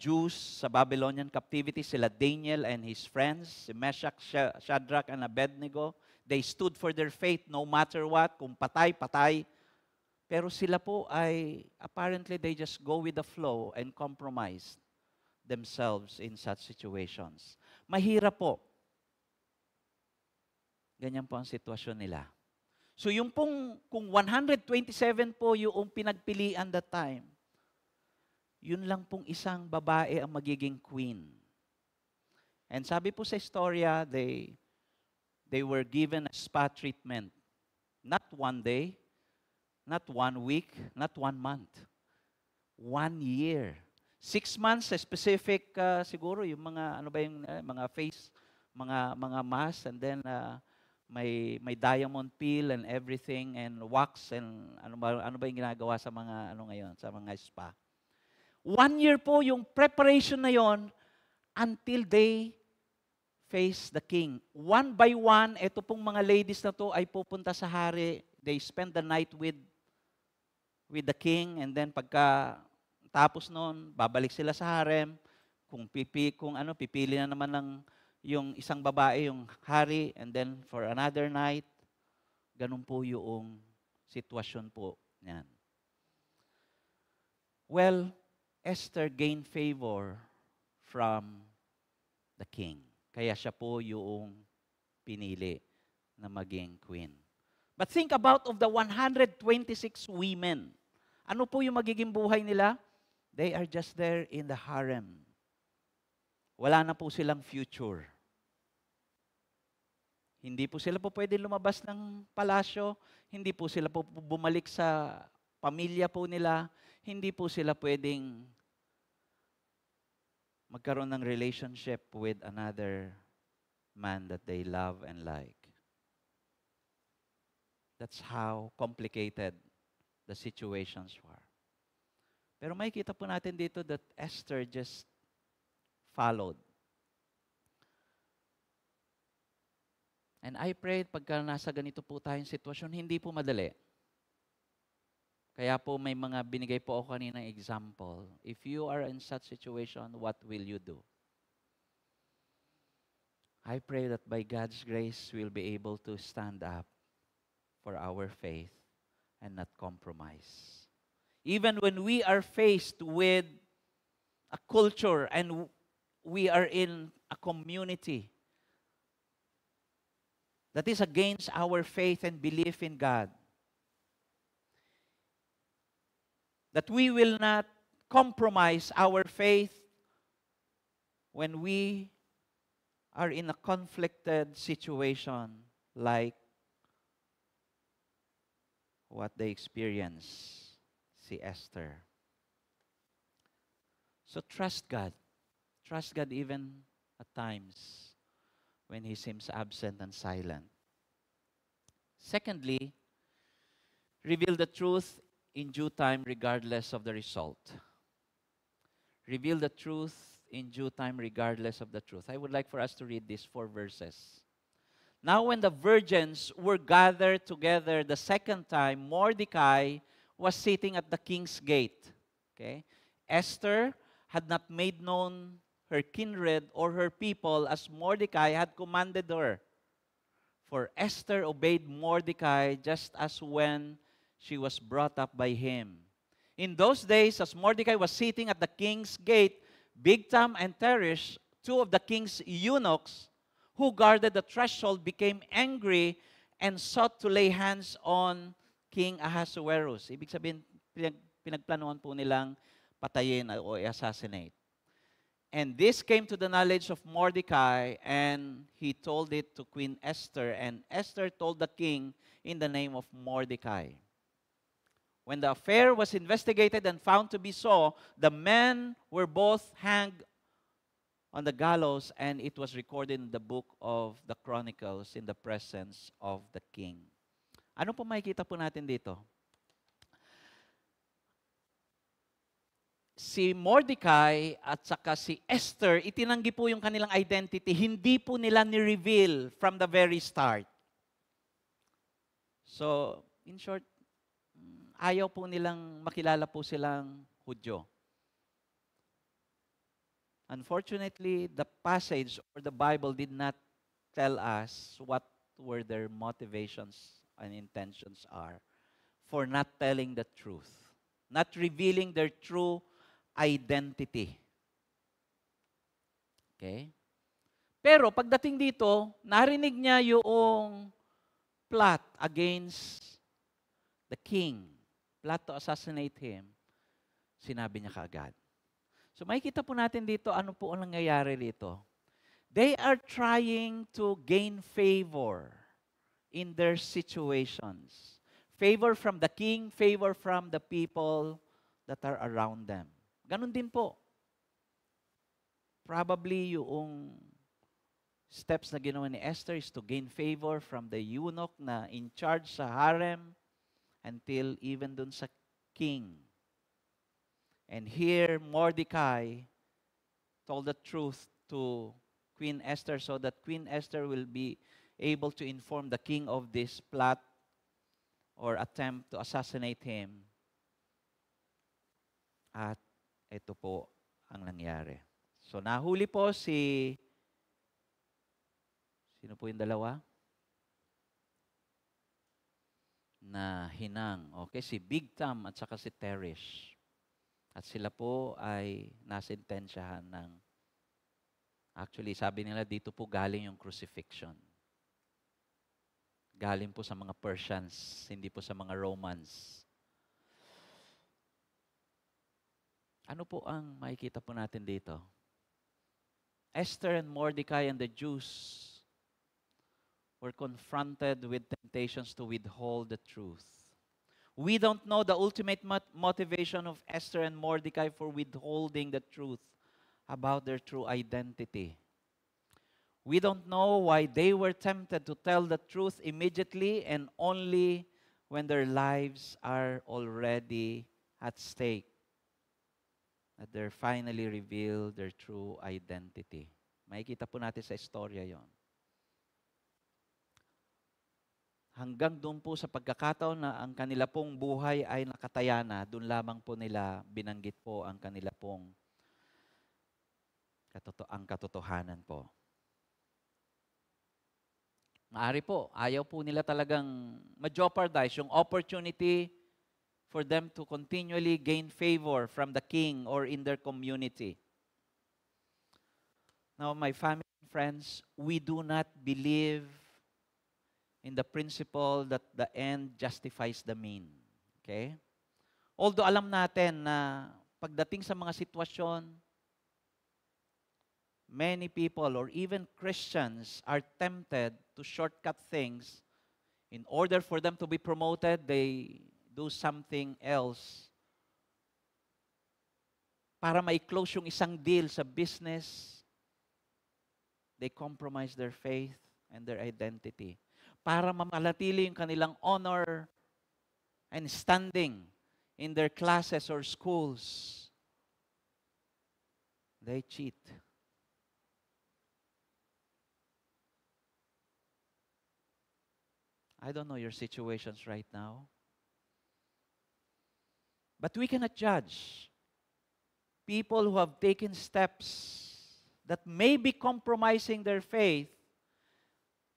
Jews sa Babylonian captivity, sila Daniel and his friends, si Meshach, Shadrach, and Abednego, they stood for their faith no matter what. Kung patay, patay. Pero sila po ay, apparently, they just go with the flow and compromise themselves in such situations. Mahirap po. Ganyan po ang sitwasyon nila. So yung pong, kung 127 po yung pinagpilian that time, yun lang pong isang babae ang magiging queen. And sabi po sa istorya, they were given a spa treatment. Not one day, not 1 week, not 1 month. 1 year. 6 months, specific siguro, yung mga, ano ba yung, mga face, mga mask, and then, may diamond peel and everything, and wax, and ano ba yung ginagawa sa mga ngayon, sa mga spa. 1 year po yung preparation na yon until they face the king. One by one, ito pong mga ladies na to ay pupunta sa hari. They spend the night with the king, and then pagka tapos noon, babalik sila sa harem. Kung pipili na naman ng yung isang babae, yung hari, and then for another night, Ganun po yung sitwasyon po niyan. Well, Esther gained favor from the king. Kaya siya po yung pinili na maging queen. But think about of the 126 women. Ano po yung magiging buhay nila? They are just there in the harem. Wala na po silang future. Hindi po sila po pwede lumabas ng palasyo. Hindi po sila po bumalik sa pamilya po nila. Hindi po sila pwedeng magkaroon ng relationship with another man that they love and like. That's how complicated the situations were. Pero makikita po natin dito that Esther just followed. And I pray pagka nasa ganito po tayong sitwasyon, hindi po madali. Kaya po may mga binigay po ako kaninang example. If you are in such situation, what will you do? I pray that by God's grace, we'll be able to stand up for our faith and not compromise. Even when we are faced with a culture and we are in a community that is against our faith and belief in God, that we will not compromise our faith when we are in a conflicted situation like what they experienced, si Esther. So trust God. Trust God even at times when He seems absent and silent. Secondly, reveal the truth in due time regardless of the result. Reveal the truth in due time regardless of the truth. I would like for us to read these 4 verses. Now when the virgins were gathered together the second time, Mordecai was sitting at the king's gate. Okay? Esther had not made known her kindred or her people as Mordecai had commanded her. For Esther obeyed Mordecai just as when she was brought up by him. In those days, as Mordecai was sitting at the king's gate, Bigtam and Teresh, 2 of the king's eunuchs, who guarded the threshold, became angry and sought to lay hands on King Ahasuerus. Ibig sabihin, pinagplanuhan po nilang patayin o assassinate. And this came to the knowledge of Mordecai, and he told it to Queen Esther, and Esther told the king in the name of Mordecai. When the affair was investigated and found to be so, the men were both hanged on the gallows, and it was recorded in the book of the Chronicles in the presence of the king. Ano po makikita po natin dito? Si Mordecai at saka si Esther, itinanggi po yung kanilang identity. Hindi po nila ni-reveal from the very start. So, in short, ayaw po nilang makilala po silang Hudyo. Unfortunately, the passage or the Bible did not tell us what were their motivations and intentions are for not telling the truth, not revealing their true identity. Okay? Pero pagdating dito, narinig niya yung plot against the king, plot to assassinate him, sinabi niya kaagad. So makikita po natin dito ano po ang nangyayari dito. They are trying to gain favor in their situations. Favor from the king, favor from the people that are around them. Ganon din po. Probably yung steps na ginawa ni Esther is to gain favor from the eunuch na in charge sa harem until even dun sa king. And here, Mordecai told the truth to Queen Esther so that Queen Esther will be able to inform the king of this plot or attempt to assassinate him. At ito po ang nangyari. So nahuli po sino po yung dalawa? na hinang. Okay, si Bigtam at saka si Teresh. At sila po ay nasintensyahan ng, actually sabi nila dito po galing yung crucifixion. Galing po sa mga Persians, hindi po sa mga Romans. Ano po ang makikita po natin dito? Esther and Mordecai and the Jews were confronted with temptations to withhold the truth. We don't know the ultimate motivation of Esther and Mordecai for withholding the truth about their true identity. We don't know why they were tempted to tell the truth immediately and only when their lives are already at stake, that they're finally revealed their true identity. Makikita po natin sa istorya yon. Hanggang doon po sa pagkakataon na ang kanila pong buhay ay nakataya na, doon lamang po nila binanggit po ang kanila pong ang katotohanan po. Maari po, ayaw po nila talagang ma-jeopardize yung opportunity for them to continually gain favor from the king or in their community. Now, my family and friends, we do not believe in the principle that the end justifies the mean. Okay? Although alam natin na pagdating sa mga sitwasyon, many people or even Christians are tempted to shortcut things. In order for them to be promoted, they do something else para ma-close yung isang deal sa business. They compromise their faith and their identity para mamanatili yung kanilang honor and standing in their classes or schools. They cheat. I don't know your situations right now. But we cannot judge people who have taken steps that may be compromising their faith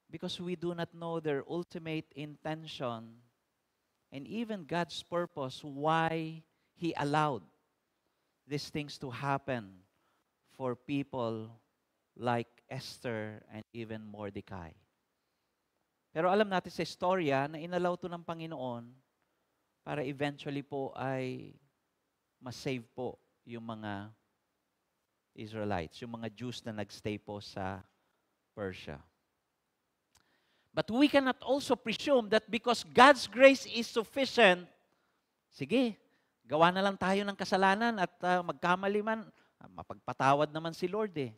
because we do not know their ultimate intention and even God's purpose why He allowed these things to happen for people like Esther and even Mordecai. Pero alam natin sa istorya na inalaw to ng Panginoon para eventually po ay ma-save po yung mga Israelites, yung mga Jews na nagstay po sa Persia. But we cannot also presume that because God's grace is sufficient, sige, gawa na lang tayo ng kasalanan at magkamali man, mapagpatawad naman si Lord eh.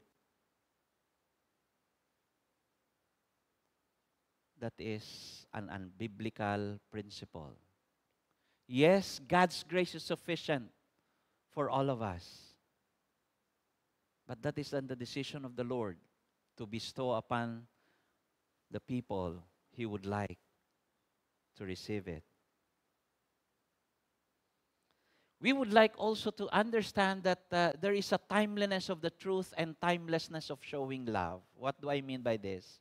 That is an unbiblical principle. Yes, God's grace is sufficient for all of us. But that is then the decision of the Lord to bestow upon the people He would like to receive it. We would like also to understand that there is a timeliness of the truth and timelessness of showing love. What do I mean by this?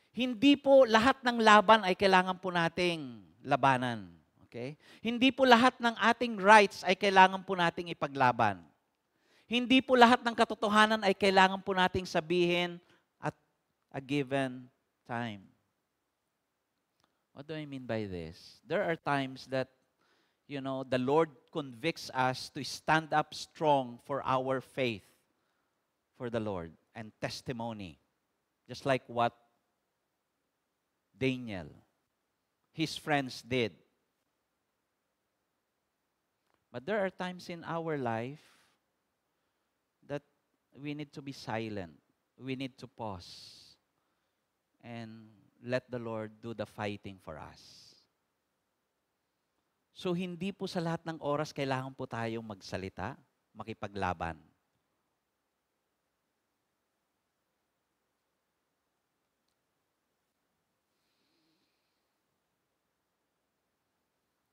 Hindi po lahat ng laban ay kailangan po nating labanan. Okay? Hindi po lahat ng ating rights ay kailangan po nating ipaglaban. Hindi po lahat ng katotohanan ay kailangan po nating sabihin at a given time. What do I mean by this? There are times that, the Lord convicts us to stand up strong for our faith for the Lord and testimony. Just like what Daniel, his friends did. But there are times in our life that we need to be silent. We need to pause and let the Lord do the fighting for us. So hindi po sa lahat ng oras kailangan po tayong magsalita, makipaglaban.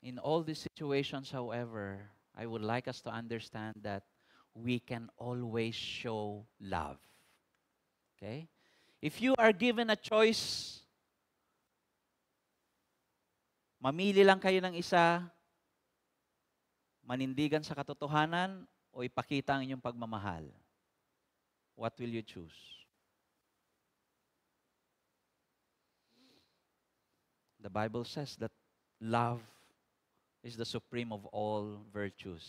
In all these situations, however, I would like us to understand that we can always show love. Okay? If you are given a choice Mamili lang kayo ng isa, manindigan sa katotohanan o ipakita ang inyong pagmamahal. What will you choose? The Bible says that love is the supreme of all virtues.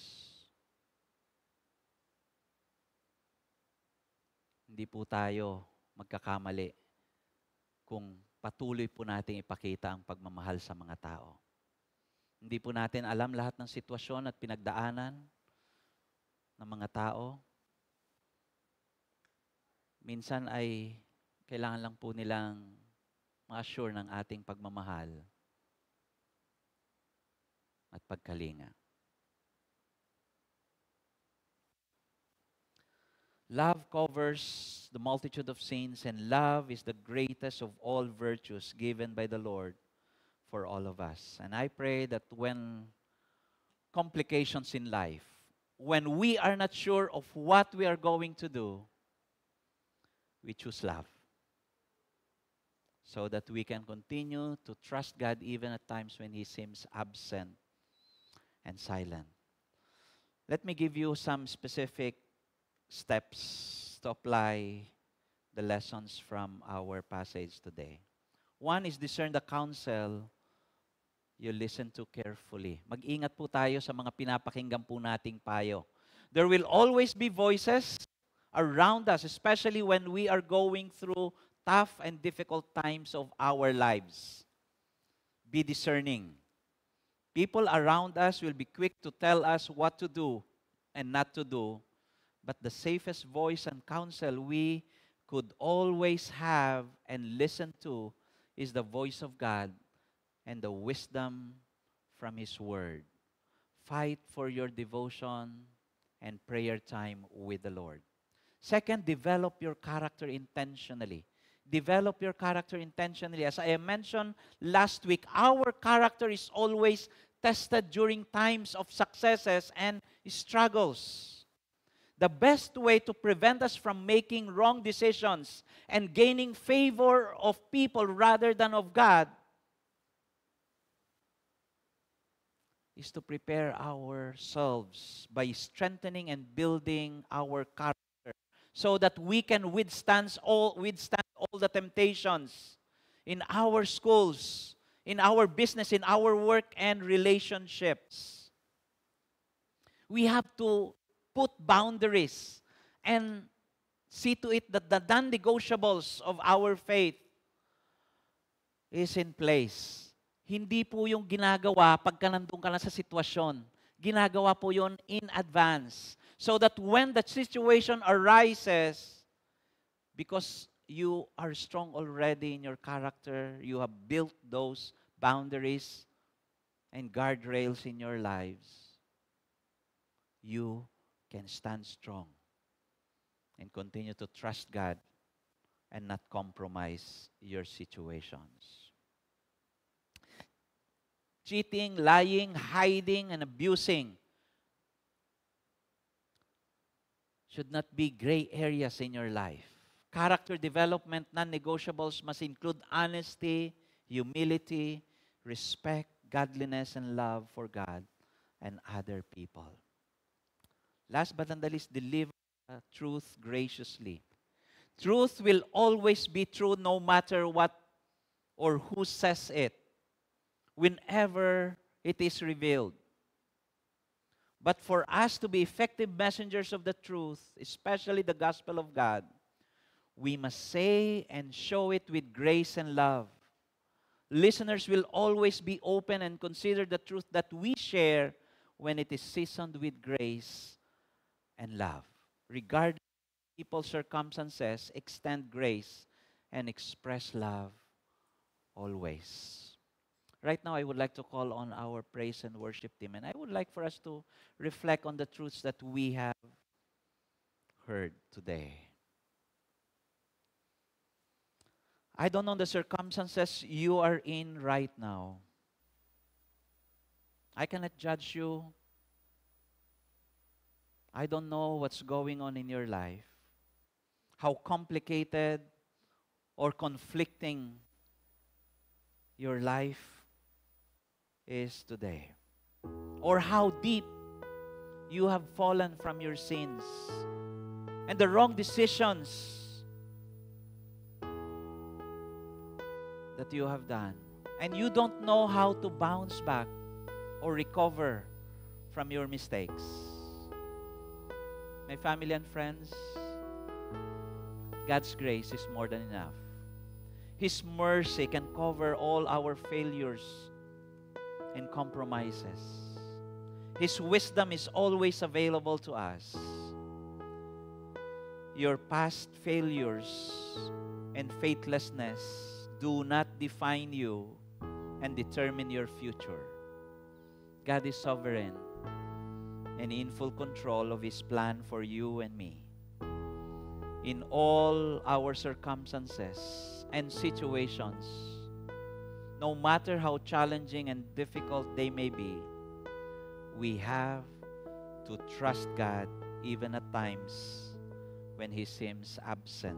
Hindi po tayo magkakamali kung patuloy po nating ipakita ang pagmamahal sa mga tao. Hindi po natin alam lahat ng sitwasyon at pinagdaanan ng mga tao. Minsan ay kailangan lang po nilang ma-assure ng ating pagmamahal at pagkalinga. Love covers the multitude of sins, and love is the greatest of all virtues given by the Lord for all of us. And I pray that when complications in life, when we are not sure of what we are going to do, we choose love, so that we can continue to trust God even at times when He seems absent and silent. Let me give you some specific steps to apply the lessons from our passage today. One is discern the counsel you listen to carefully. Mag-ingat po tayo sa mga pinapakinggan po nating payo. There will always be voices around us, especially when we are going through tough and difficult times of our lives. Be discerning. People around us will be quick to tell us what to do and not to do. But the safest voice and counsel we could always have and listen to is the voice of God and the wisdom from His Word. Fight for your devotion and prayer time with the Lord. Second, develop your character intentionally. Develop your character intentionally. As I mentioned last week, our character is always tested during times of successes and struggles. The best way to prevent us from making wrong decisions and gaining favor of people rather than of God is to prepare ourselves by strengthening and building our character so that we can withstand all the temptations in our schools, in our business, in our work and relationships. We have to put boundaries and see to it that the non-negotiables of our faith is in place. Hindi po yung ginagawa pagka nandun ka na sa sitwasyon. Ginagawa po yun in advance. So that when the situation arises, because you are strong already in your character, you have built those boundaries and guardrails in your lives, you can stand strong and continue to trust God and not compromise your situations. Cheating, lying, hiding, and abusing should not be gray areas in your life. Character development, non-negotiables must include honesty, humility, respect, godliness, and love for God and other people. Last but not the least, deliver truth graciously. Truth will always be true no matter what or who says it, whenever it is revealed. But for us to be effective messengers of the truth, especially the gospel of God, we must say and show it with grace and love. Listeners will always be open and consider the truth that we share when it is seasoned with grace and love. Regardless of people's circumstances, extend grace and express love always. Right now, I would like to call on our praise and worship team, and I would like for us to reflect on the truths that we have heard today. I don't know the circumstances you are in right now. I cannot judge you. I don't know what's going on in your life, how complicated or conflicting your life is today. Or how deep you have fallen from your sins and the wrong decisions that you have done. And you don't know how to bounce back or recover from your mistakes. My family and friends, God's grace is more than enough. His mercy can cover all our failures and compromises. His wisdom is always available to us. Your past failures and faithlessness do not define you and determine your future. God is sovereign and in full control of His plan for you and me. In all our circumstances and situations, no matter how challenging and difficult they may be, we have to trust God even at times when He seems absent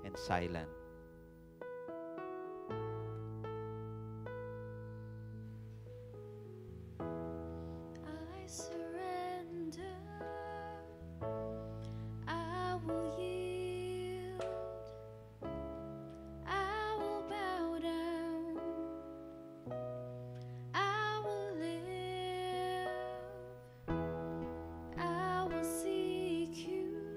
and silent. I surrender. I will yield. I will bow down. I will live. I will seek you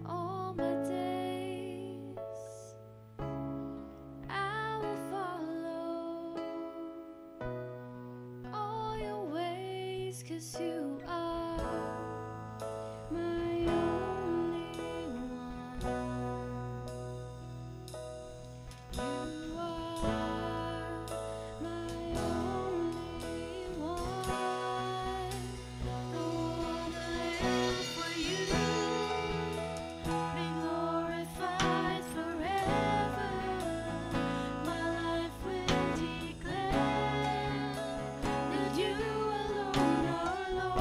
all my days. I will follow all your ways, 'cause you are my only one. You are my only one. I wanna live for you, be glorified forever. My life will declare that you alone are Lord.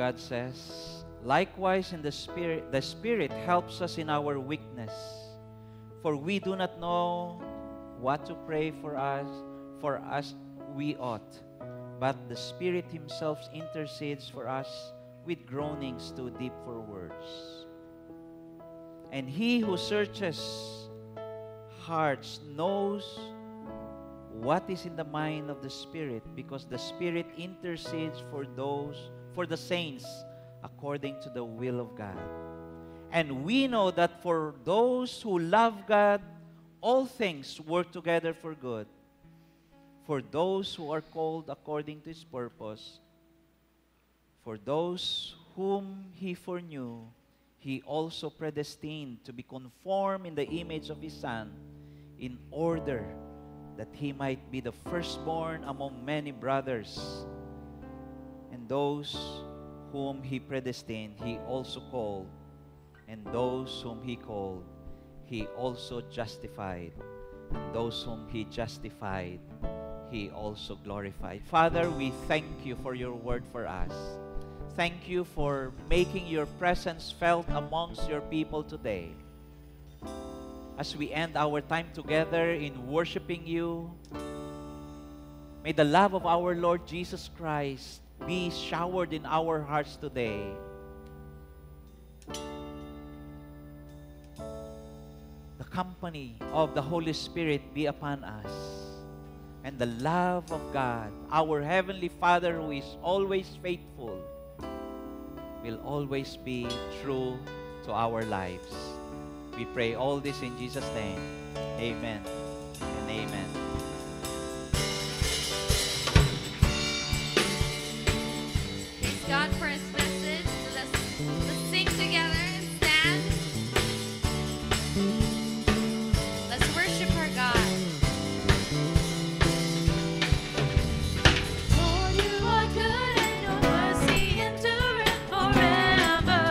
God says, likewise in the Spirit helps us in our weakness. For we do not know what to pray for us we ought. But the Spirit Himself intercedes for us with groanings too deep for words. And He who searches hearts knows what is in the mind of the Spirit, because the Spirit intercedes for the saints according to the will of God. And we know that for those who love God, all things work together for good, for those who are called according to His purpose. For those whom He foreknew, He also predestined to be conformed in the image of His Son, in order that He might be the firstborn among many brothers. And those whom He predestined, He also called. And those whom He called, He also justified. And those whom He justified, He also glorified. Father, we thank You for Your word for us. Thank You for making Your presence felt amongst Your people today. As we end our time together in worshiping You, may the love of our Lord Jesus Christ be showered in our hearts today. The company of the Holy Spirit be upon us. And the love of God, our Heavenly Father who is always faithful, will always be true to our lives. We pray all this in Jesus' name. Amen and amen. Praise God for His message. Let's sing together and stand. Let's worship our God. Lord, You are good and Your mercy endureth forever.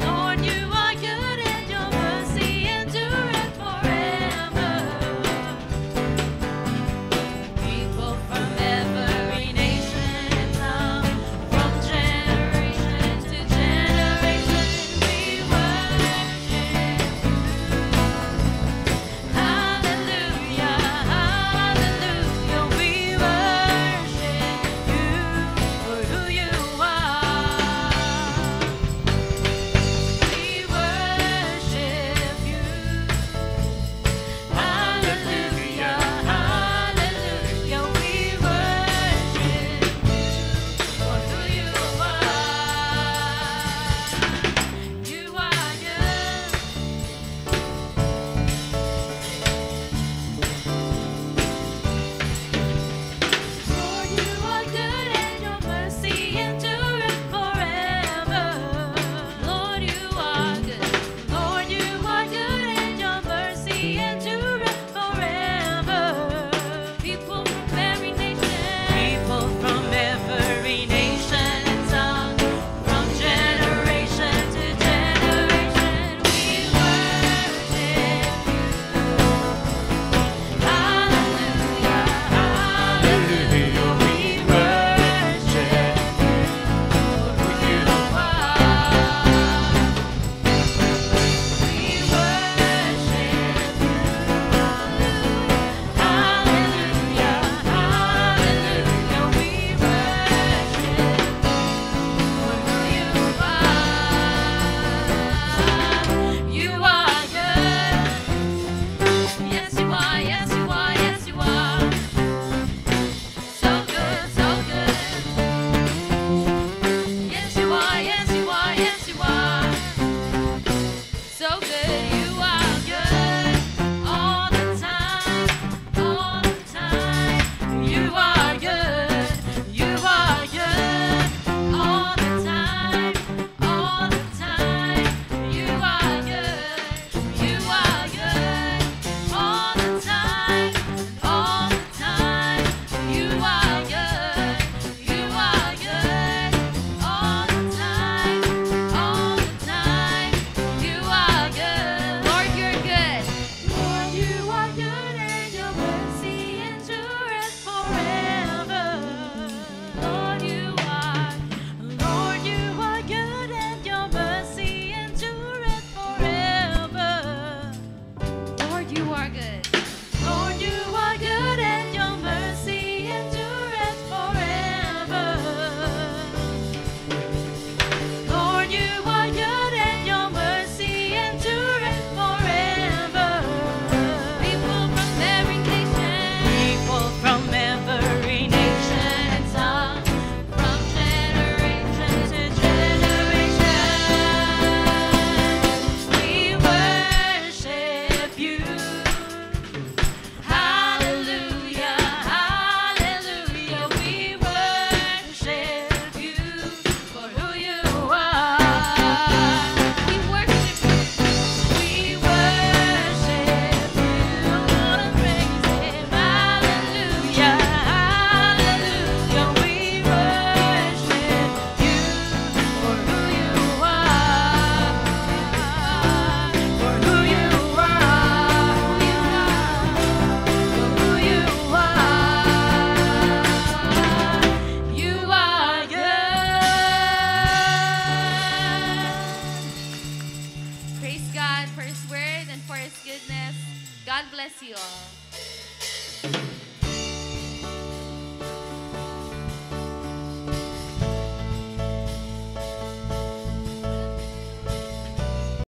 Lord, You are good and Your mercy endureth are good. Lord, you are good and your mercy endureth forever. Lord, you are good and your mercy endureth forever. People from every nation, People from every nation and tongue, from generation to generation, we worship you. Hallelujah, hallelujah, we worship you for who you are. we worship you. We worship you, Lord, and praise Him. Hallelujah, hallelujah, we worship you for who you are, for who you are, for who you are. You are good. Praise God for His word and for His goodness. God bless you all.